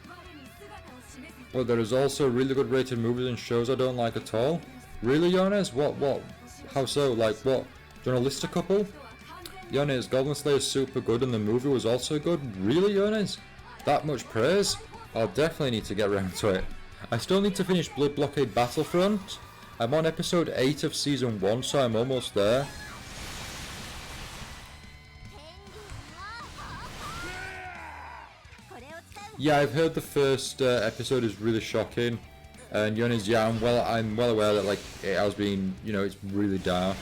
我に姿を示せ。 But there is also really good rated movies and shows I don't like at all. Really, Yones? What? How so? Like, what? Do you want to list a couple? Yones, Goblin Slayer is super good and the movie was also good. Really, Yones? That much praise? I'll definitely need to get around to it. I still need to finish Blood Blockade Battlefront. I'm on episode 8 of season 1, so I'm almost there. Yeah, I've heard the first episode is really shocking, and Yonis, yeah, I'm well aware that like it has been, you know, it's really dark.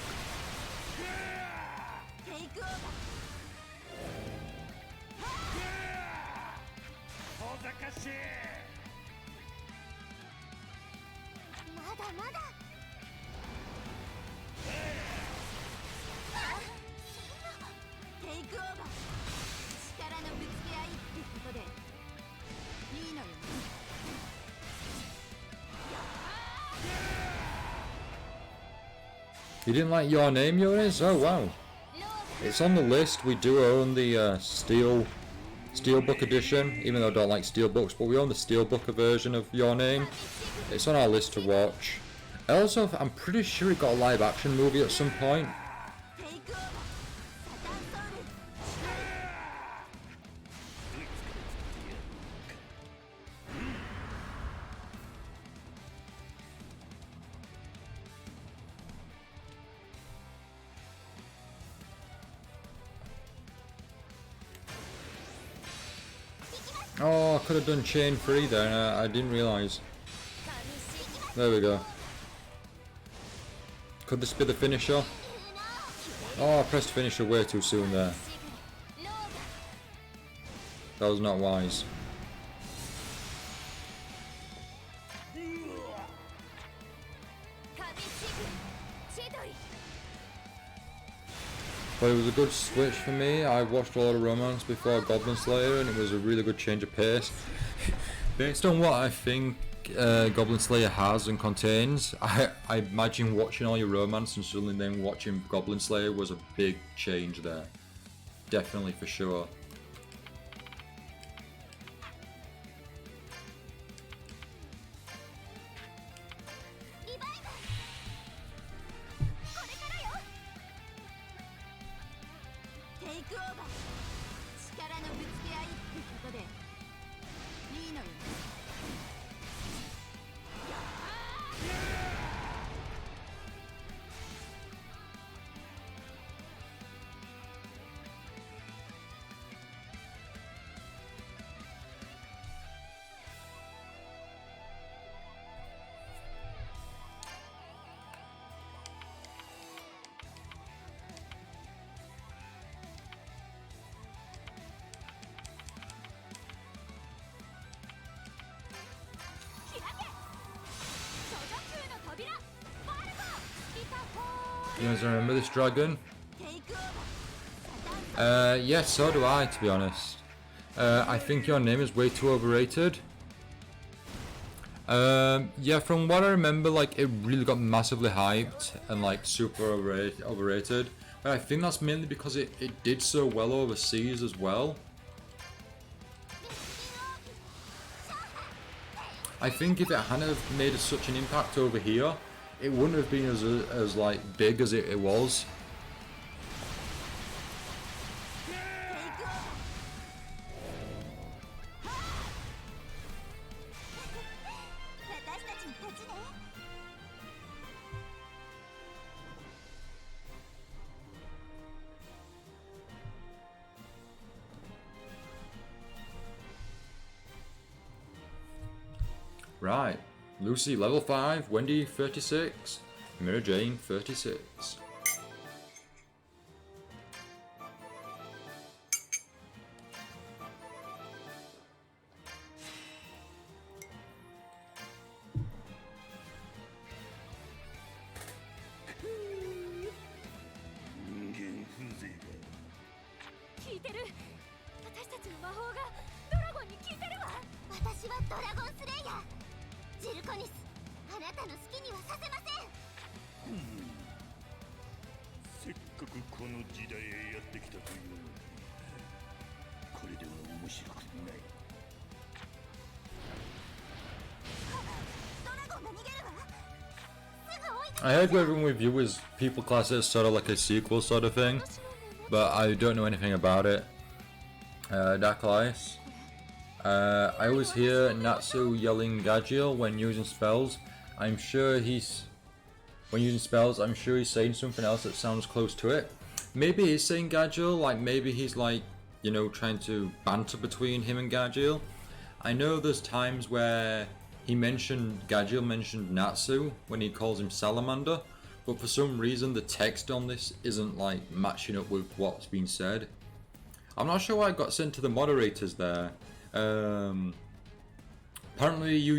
You didn't like Your Name, Yonis? Oh wow. It's on the list. We do own the Steelbook edition, even though I don't like Steelbooks, but we own the Steelbook version of Your Name. It's on our list to watch. Also, I'm pretty sure it got a live action movie at some point. Oh, I could have done chain free there, and I didn't realise. There we go. Could this be the finisher? Oh, I pressed finisher way too soon there. That was not wise. But it was a good switch for me. I watched a lot of romance before Goblin Slayer, and it was a really good change of pace. Based on what I think Goblin Slayer has and contains, I imagine watching all your romance and suddenly then watching Goblin Slayer was a big change there. Definitely, for sure. You guys remember this dragon? Yes, so do I, to be honest. I think your name is way too overrated. Yeah, from what I remember, like, it really got massively hyped and, like, super overrated. But I think that's mainly because it did so well overseas as well. I think if it hadn't have made such an impact over here, it wouldn't have been as like, big as it was. Right, Lucy level 5, Wendy 36, Mira Jane 36. I heard everyone review is people class it as sort of like a sequel sort of thing, but I don't know anything about it. Dark Ice. I always hear Natsu yelling Gajiel when using spells. I'm sure he's saying something else that sounds close to it. Maybe he's saying Gajiel, like maybe he's like, you know, trying to banter between him and Gajiel. I know there's times where Gajiel mentioned Natsu when he calls him Salamander, but for some reason the text on this isn't like matching up with what's been said. I'm not sure why I got sent to the moderators there. Apparently you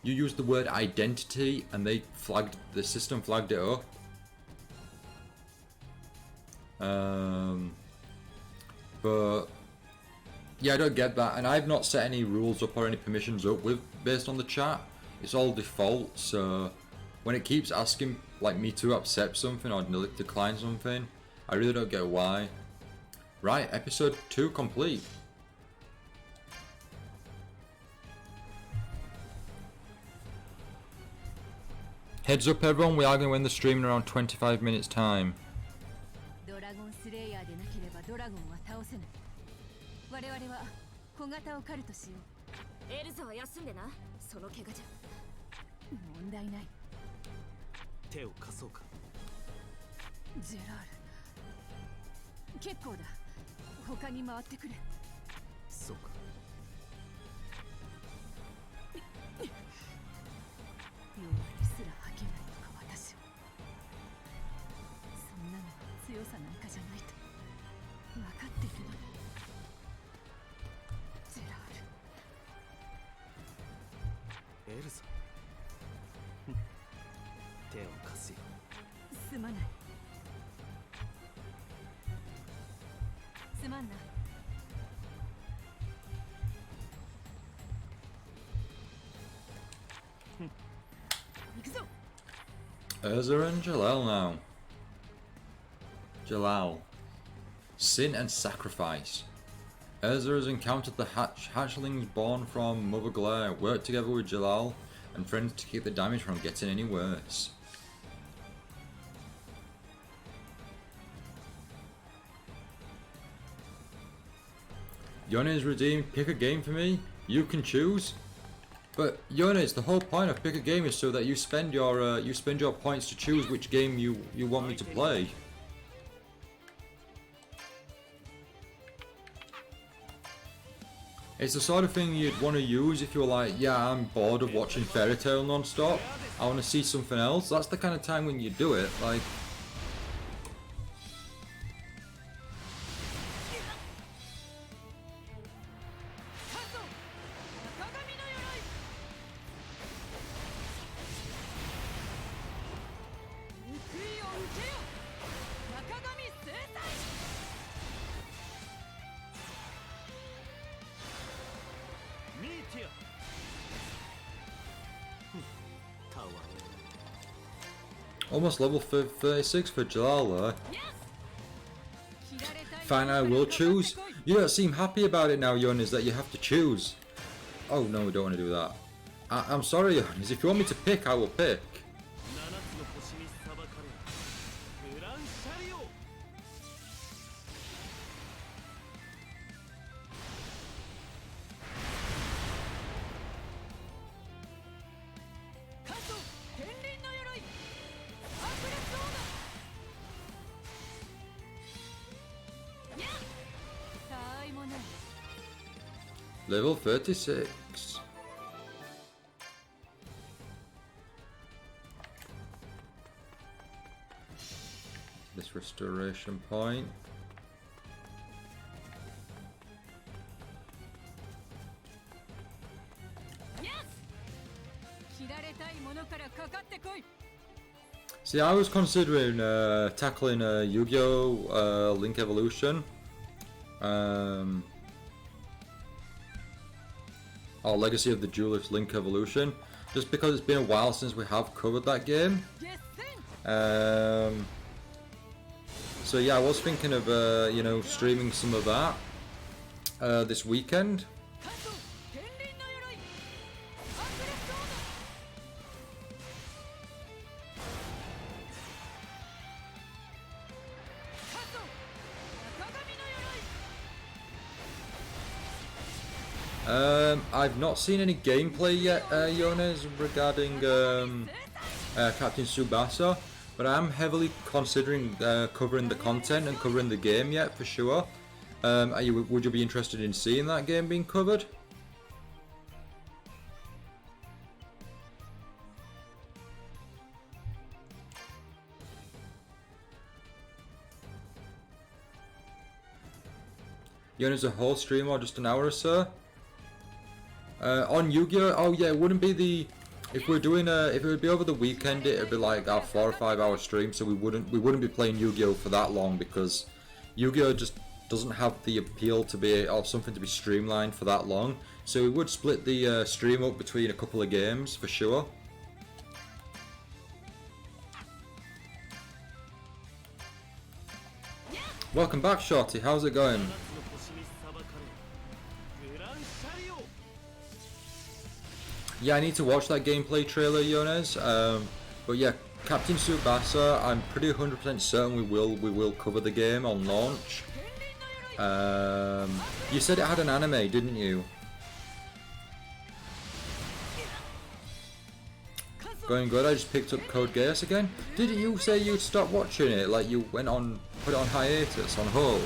used the word identity and the system flagged it up. But yeah, I don't get that, and I've not set any rules up or any permissions up based on the chat. It's all default, so when it keeps asking like me to accept something or decline something, I really don't get why. Right, episode 2 complete. Heads up everyone, we are going to end the stream in around 25 minutes time. 我々は小型を狩るとしよう。エルザは休んでな。その怪我じゃ問題ない。手を貸そうか。ジェラール、結構だ。他に回ってくれ。そうか。弱にすら吐けないのか私は。そんなのは強さなんかじゃないと分かっているのに。 エルザ手を貸すよ。すまない。すまんな。行くぞ。 Urza and Jalal now. Jalal. Sin and sacrifice. Urza has encountered the hatchlings born from Mother Glare, worked together with Jalal and friends to keep the damage from getting any worse. Yone is redeemed, pick a game for me, you can choose. But Yone, the whole point of pick a game is so that you spend your points to choose which game you want me to play. It's the sort of thing you'd want to use if you're like, yeah, I'm bored of watching Fairy Tail non-stop, I want to see something else. That's the kind of time when you do it, like... Almost level 36 for Jalal there. Fine, I will choose. You don't seem happy about it now, Yonis, that you have to choose. Oh no, we don't want to do that. I'm sorry, Yonis. If you want me to pick, I will pick. Level 36. This restoration point. See, I was considering tackling Yu-Gi-Oh! Link Evolution. Or Legacy of the Duelist Link Evolution. Just because it's been a while since we have covered that game. So yeah, I was thinking of, you know, streaming some of that this weekend. I've not seen any gameplay yet, Yones, regarding Captain Tsubasa, but I am heavily considering covering the content and covering the game yet, for sure. Would you be interested in seeing that game being covered? Yones, a whole stream or just an hour or so? On Yu-Gi-Oh! Oh yeah, it wouldn't be the... If we're doing if it would be over the weekend, it'd be like our 4 or 5 hour stream, so we wouldn't be playing Yu-Gi-Oh! For that long, because Yu-Gi-Oh! Just doesn't have the appeal to be, or something to be streamlined for that long. So we would split the stream up between a couple of games, for sure. Welcome back, Shorty, how's it going? Yeah, I need to watch that gameplay trailer, Yones. But yeah, Captain Tsubasa, I'm pretty 100% certain we will cover the game on launch. You said it had an anime, didn't you? Going good. I just picked up Code Geass again. Didn't you say you'd stop watching it? Like you went on, put it on hiatus, on hold?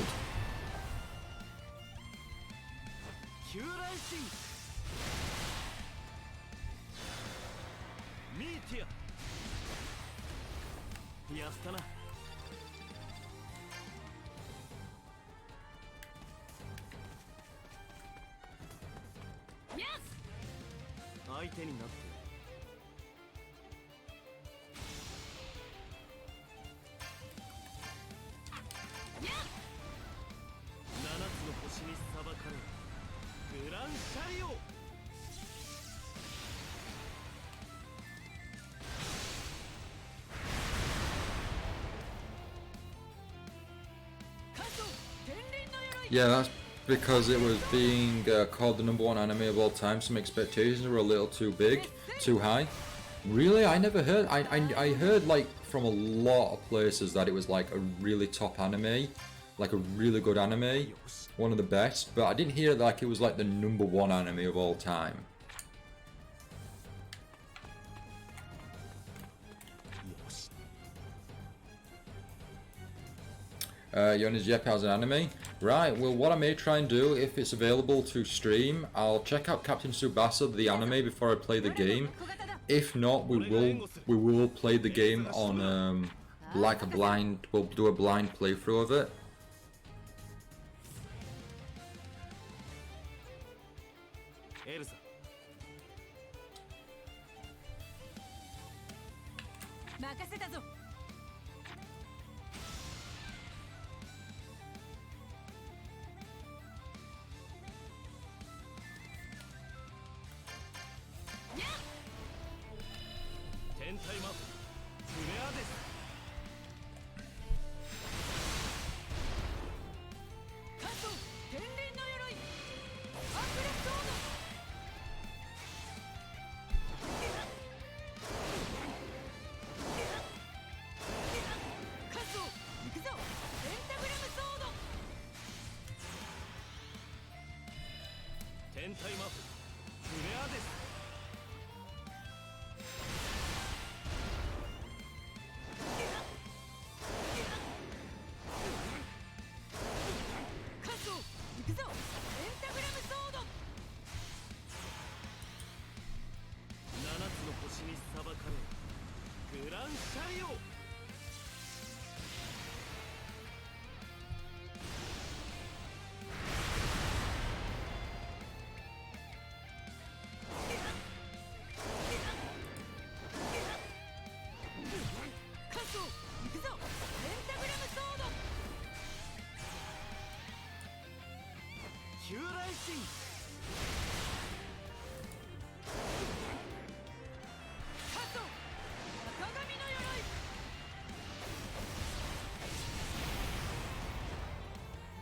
Yeah, that's because it was being called the #1 anime of all time. Some expectations were a little too big, too high. Really? I never heard. I heard like from a lot of places that it was like a really top anime, like a really good anime, one of the best. But I didn't hear like it was like the #1 anime of all time. Yona's Yep has an anime. Right, well what I may try and do, if it's available to stream, I'll check out Captain Tsubasa, the anime, before I play the game. If not, we will play the game on like a blind, we'll do a blind playthrough of it. 体魔法フレアです。カッソ行くぞ。ペンタグラムソード。7つの星に裁かれるグランシャリオ。ヒューライシンカット赤髪の鎧。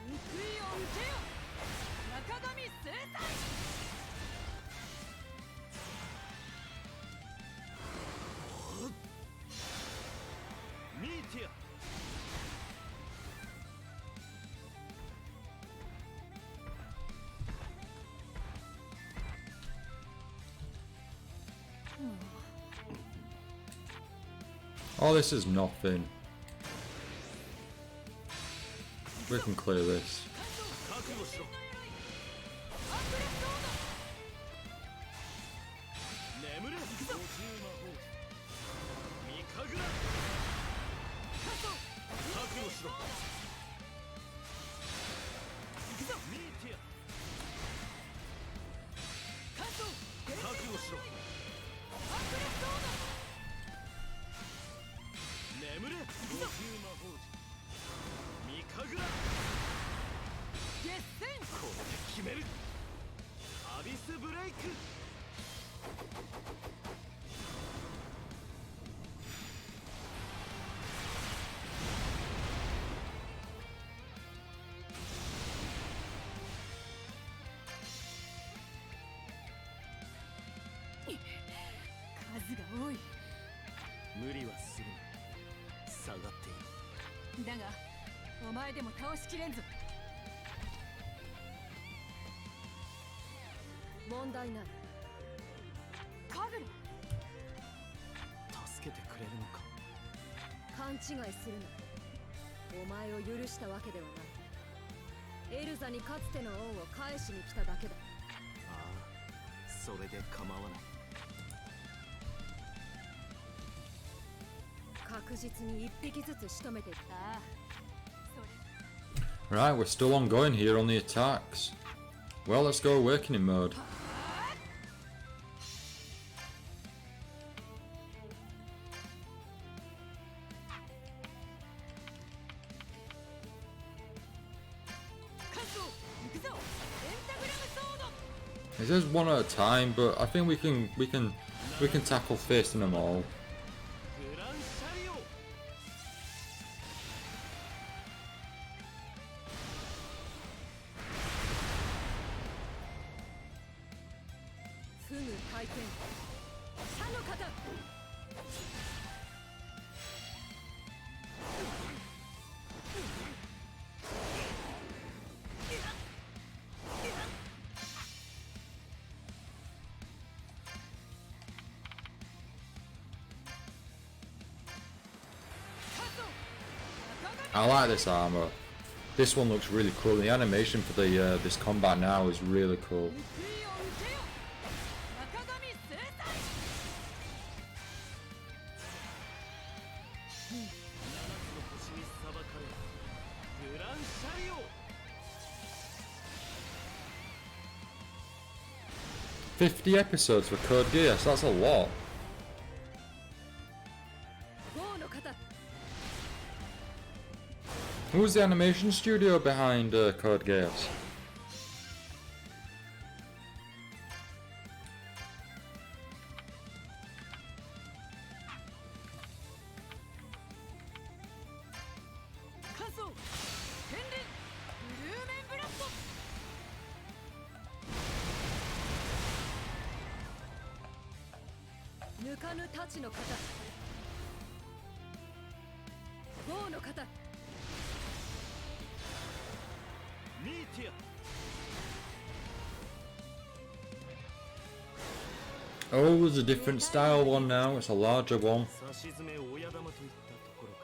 報いを受けよ中髪制裁。ミーティア。Oh, this is nothing. We can clear this. 覚悟しろ。眠れ。五重魔法ミカグラ。覚悟しろ。ミーティア。覚悟しろ。眠れ。五重魔法ミカグラ。決戦。これで決める。アビスブレイク。数が多い。無理はするな。下がっている。だがお前でも倒しきれんぞ。問題ない。カグル。助けてくれるのか。勘違いするな。お前を許したわけではない。エルザにかつての恩を返しに来ただけだ。ああ、それで構わない。確実に一匹ずつ仕留めていった。ああ、それ。 Right, we're still ongoing here on the attacks. Well, let's go awakening mode. It says one at a time, but I think we can tackle facing them all. グランシャリオ。フグ回転。射の型。I like this armor. This one looks really cool. The animation for the this combat now is really cool. 報いを受けよ中髪制裁。7つの星に裁かれるグランシャリオ。50 episodes for Code Geass. That's a lot. 王の型。 Who's the animation studio behind Code Geass? 乾燥。天輪。ブルーメンブラスト。抜かぬ太刀の型。王の型。ミーティア。Oh, there's a different style one now. It's a larger one. さしずめ親玉といったところか。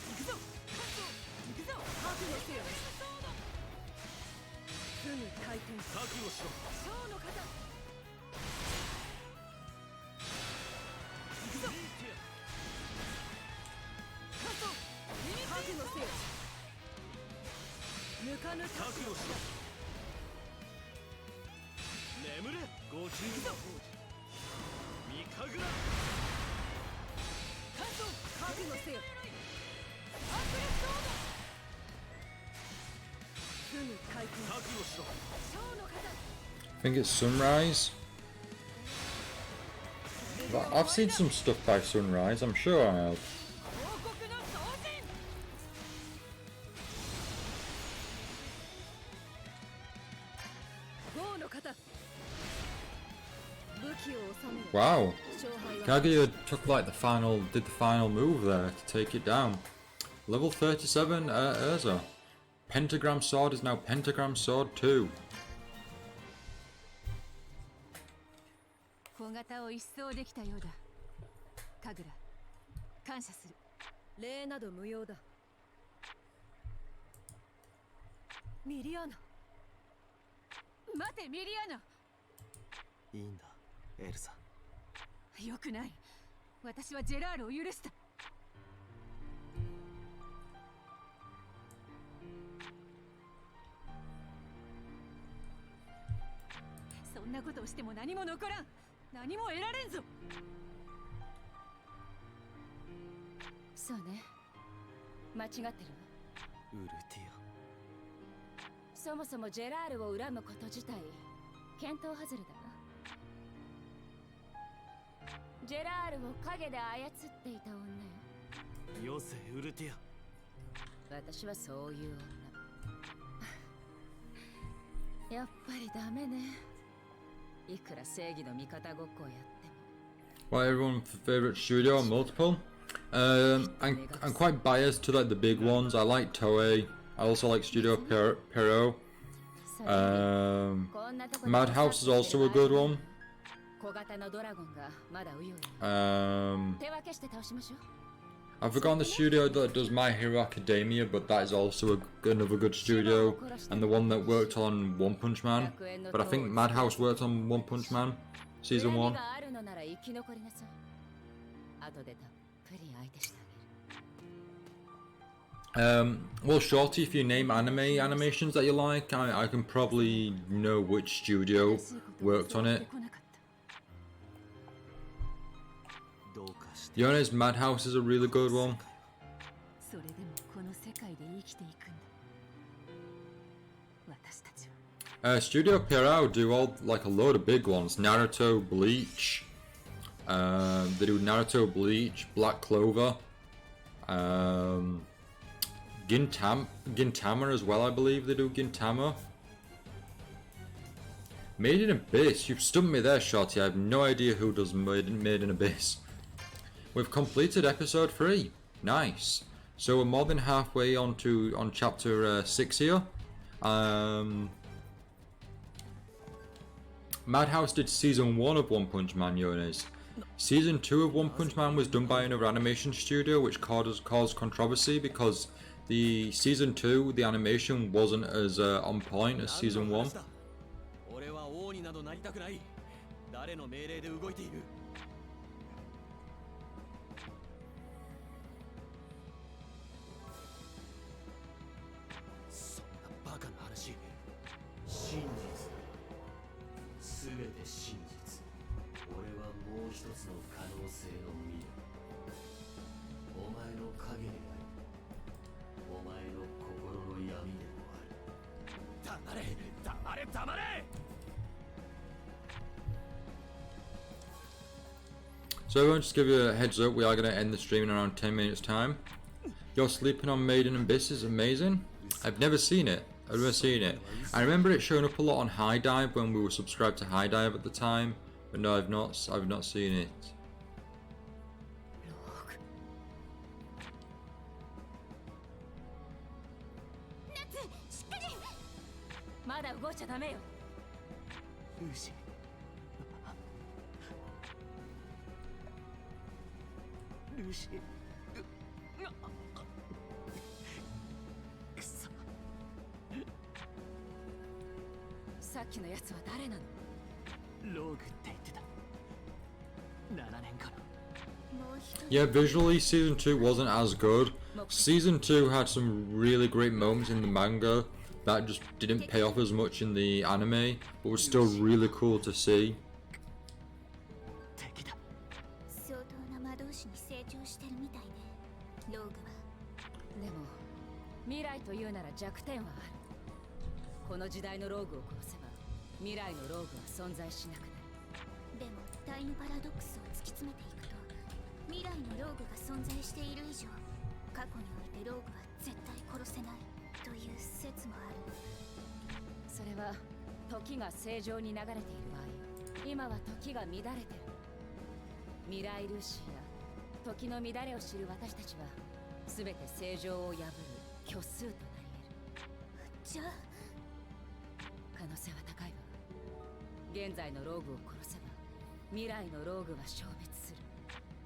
行くぞ行くぞ覚悟せよ。すぐ回転。覚悟しろ。小の型。行くぞ。覚悟せよ。抜かぬ覚悟しろ。眠れご注意の方じ。見かぐら。覚悟せよ。すぐ回転。覚悟しろ。小の型。 I think it's Sunrise. But I've seen some stuff by Sunrise, I'm sure I have. 王国の同人。豪の型。武器を収める。 Wow. 勝敗は Kaguya took like did the final move there to take it down. Level 37 Urza. Pentagram Sword is now Pentagram Sword 2. 小型を一掃できたようだ。神楽、感謝する。礼など無用だ。ミリアナ。待て、ミリアナ。いいんだエルサ。よくない。私はジェラールを許した。そんなことをしても何も残らん。何も得られんぞ。そうね。間違ってるわ。ウルティそもそもジェラールを恨むこと自体見当外れだな。ジェラールを影で操っていた女よ。ア。よせウルティア。私はそういう女。やっぱりダメね。いくら正義の味方ごっこをやっても。 Well, everyone's favorite studio, multiple. I'm quite biased to like the big ones. I like Toei. I also like Studio Pierrot. Madhouse is also a good one. 小型のドラゴンがまだうようよ。手分けして倒しましょう。 I've forgotten the studio that does My Hero Academia, but that is also another good studio, and the one that worked on One Punch Man. But I think Madhouse worked on One Punch Man, season 1. があるのなら生き残りなさい。後でたっぷり相手してあげる。 Well, Shorty, if you name animations that you like, I can probably know which studio worked on it. どうかして。 Yone's Madhouse is a really good one. それでもこの世界で生きていくんだ。私たちは。Studio Pierrot do all like a load of big ones. Naruto, Bleach. They do Naruto, Bleach, Black Clover. Gintama as well, I believe they do Gintama. Made in Abyss. You've stumped me there, Shorty. I have no idea who does Made in Abyss. We've completed episode 3. Nice. So we're more than halfway on chapter 6 here. Madhouse did season 1 of One Punch Man, Yones. Season 2 of One Punch Man was done by another animation studio, which caused controversy because the season 2, the animation wasn't as on point as season 1. 俺は王になどなりたくない。誰の命令で動いている。そんなバカな話。真実。すべて真実。俺はもう一つの可能性の未来。お前の影であり、お前の心の闇でもある。黙れ、黙れ、黙れ。 So everyone, just give you a heads up, we are going to end the stream in around 10 minutes time. You're sleeping on Made in Abyss is amazing. I've never seen it. I've never seen it. I remember it showing up a lot on High Dive when we were subscribed to High Dive at the time, but no, I've not seen it. ダメよ。ルーシー、ルーシー、くそ。さっきのやつは誰なの？ローグって言ってた。7年かな。 Yeah, visually season 2 wasn't as good. Season 2 had some really great moments in the manga that just didn't pay off as much in the anime, but was still really cool to see. 敵だ。相当な魔導士に成長してるみたいね、ローグは。でも未来というなら弱点はある。この時代のローグを殺せば未来のローグは存在しなくなる。でもタイムパラドックスを突き詰めていくと、未来のローグが存在している以上、過去においてローグは絶対殺せないという説もある。それは時が正常に流れている場合、今は時が乱れてる。未来ルーシーや時の乱れを知る私たちは全て正常を破る虚数となり得る。じゃあ可能性は高いわ。現在のローグを殺せば未来のローグは消滅する。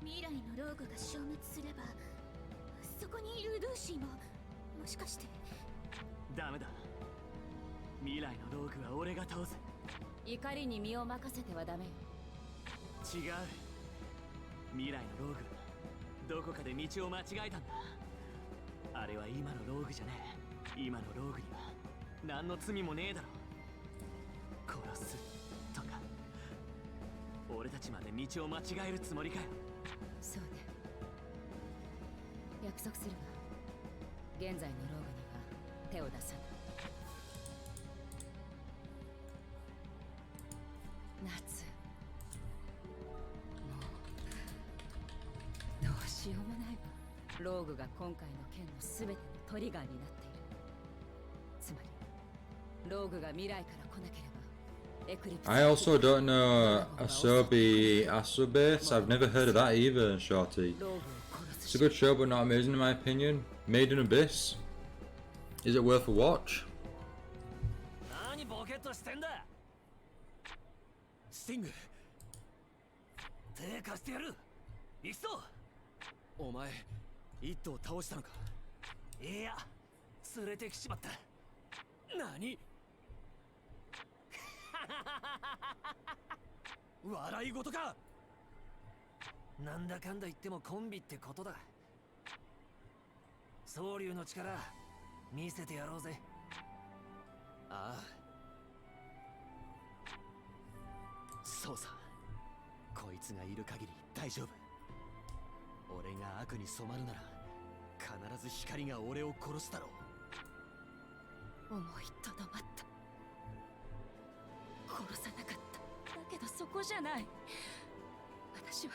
未来のローグが消滅すれば、そこにいるルーシーももしかして。ダメだ。未来のローグは俺が倒す。怒りに身を任せてはダメよ。違う。未来のローグ、どこかで道を間違えたんだ。あれは今のローグじゃねえ。今のローグには何の罪もねえだろ。殺すとか。俺たちまで道を間違えるつもりかよ。そうね。約束するわ。現在のローグには手を出さない。夏、もうどうしようもないわ。ローグが今回の件の全てのトリガーになっている。つまりローグが未来から来なければエクリプス。 I also don't know Asobi Asobase. I've never heard of that either, Shorty. It's a good show, but not amazing in my opinion. Made in Abyss. Is it worth a watch? 何ボケっとしてんだ。スティング、手貸してやる。行くぞ。お前一頭倒したのか。いや、連れてきちまった。何笑い事か。なんだかんだ言ってもコンビってことだ。総流の力見せてやろうぜ。ああ、そうさ。こいつがいる限り大丈夫。俺が悪に染まるなら必ず光が俺を殺すだろう。思いとどまった。殺さなかった。だけどそこじゃない。私は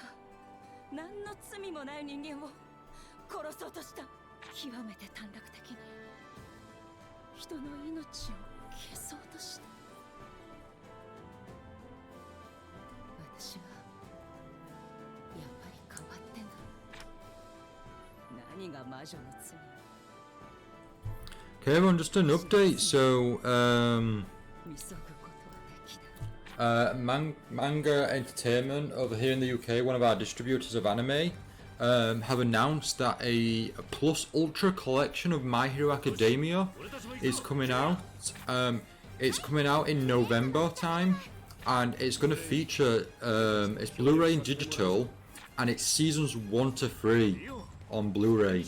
何の罪もない人間を殺そうとした。極めて短絡的に人の命を消そうとした。私はやっぱり変わってんだ。何が魔女の罪。 Okay, everyone, just an update. So, 見そぐことはできない。 Manga Entertainment over here in the UK, one of our distributors of anime, have announced that a Plus Ultra collection of My Hero Academia is coming out. It's coming out in November time, and it's going to feature it's Blu-ray and digital, and it's seasons 1 to 3 on Blu-ray.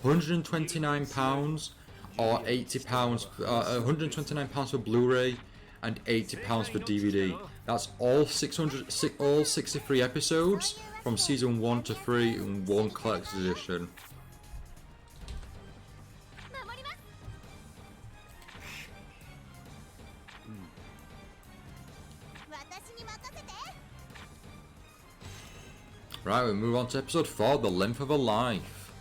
£129 or £80. £129 for Blu-ray and £80 for DVD. That's all 63 episodes from season 1 to 3 in one collector's edition. 守ります。 私に任せて。 Right, we move on to episode 4, The Length of a Life.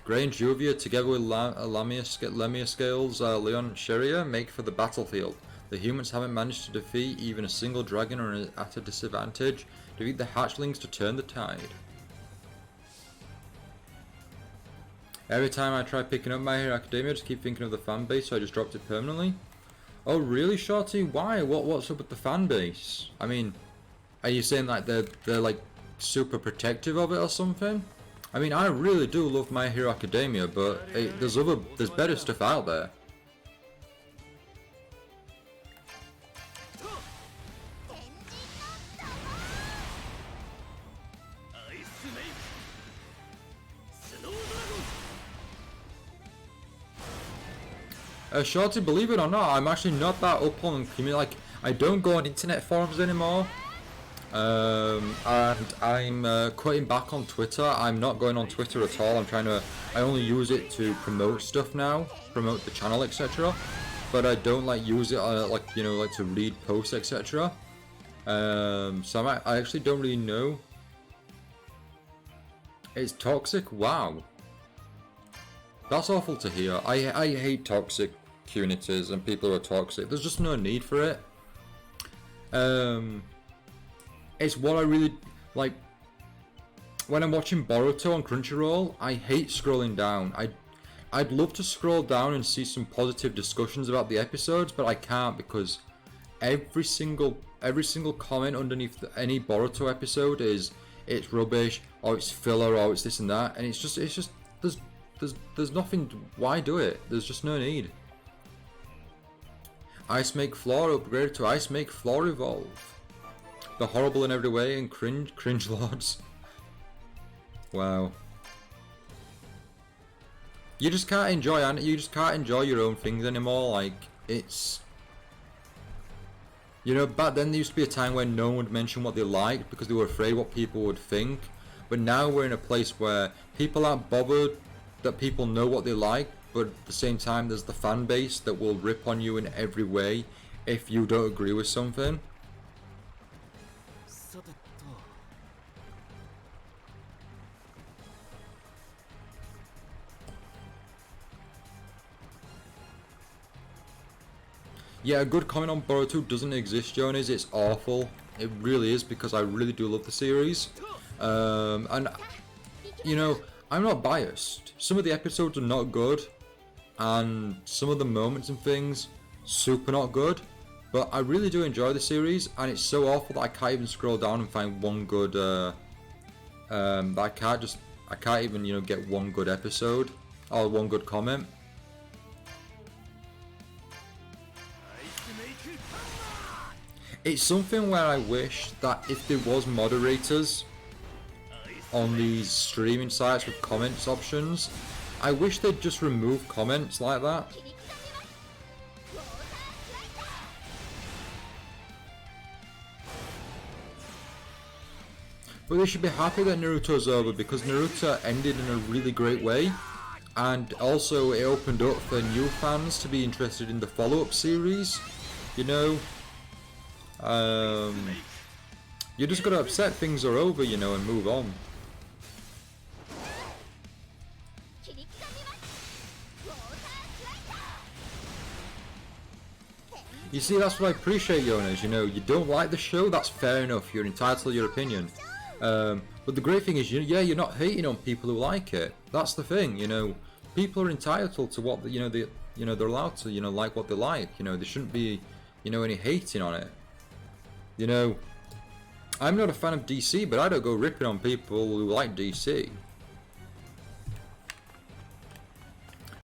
Grey and Juvia, together with Lamia Scales, Leon and Sheria, make for the battlefield. The humans haven't managed to defeat even a single dragon or are at a disadvantage. Defeat the hatchlings to turn the tide. Every time I try picking up My Hero Academia, I just keep thinking of the fan base, so I just dropped it permanently. Oh really, Shorty? Why? What's up with the fan base? I mean, are you saying like they're like super protective of it or something? I mean, I really do love My Hero Academia, but there's better stuff out there. Shorty, believe it or not, I'm actually not that up on community. Like, I don't go on internet forums anymore. And I'm cutting back on Twitter. I'm not going on Twitter at all. I only use it to promote stuff now, promote the channel, etc. But I don't like use it like to read posts, etc. So I actually don't really know. It's toxic. Wow, that's awful to hear. I hate toxic communities and people who are toxic. There's just no need for it. It's what I really like. When I'm watching Boruto on Crunchyroll, I hate scrolling down. I'd love to scroll down and see some positive discussions about the episodes, but I can't because every single comment underneath any Boruto episode is it's rubbish, or it's filler, or it's this and that, and it's just there's nothing. Why do it? There's just no need. Ice Make Floor upgraded to Ice Make Floor Evolve. The horrible in every way and cringe lords. Wow. You just can't enjoy your own things anymore. Like, it's, you know, back then there used to be a time when no one would mention what they liked because they were afraid what people would think. But now we're in a place where people aren't bothered that people know what they like, but at the same time there's the fan base that will rip on you in every way if you don't agree with something. Yeah, a good comment on Boruto doesn't exist, Jonas. It's awful. It really is, because I really do love the series. And, you know, I'm not biased. Some of the episodes are not good, and some of the moments and things, super not good. But I really do enjoy the series, and it's so awful that I can't even scroll down and find one good, I can't even, you know, get one good episode, or one good comment. It's something where I wish that if there was moderators on these streaming sites with comments options, I wish they'd just remove comments like that. But they should be happy that Naruto's over, because Naruto ended in a really great way, and also it opened up for new fans to be interested in the follow-up series, you know. You just gotta accept things are over, you know, and move on. You see, that's what I appreciate, Jonas. You know, you don't like the show, that's fair enough. You're entitled to your opinion. But the great thing is, yeah, you're not hating on people who like it. That's the thing, you know. People are entitled to what, you know, they're allowed to, you know, like what they like. You know, there shouldn't be, you know, any hating on it. You know, I'm not a fan of DC, but I don't go ripping on people who like DC.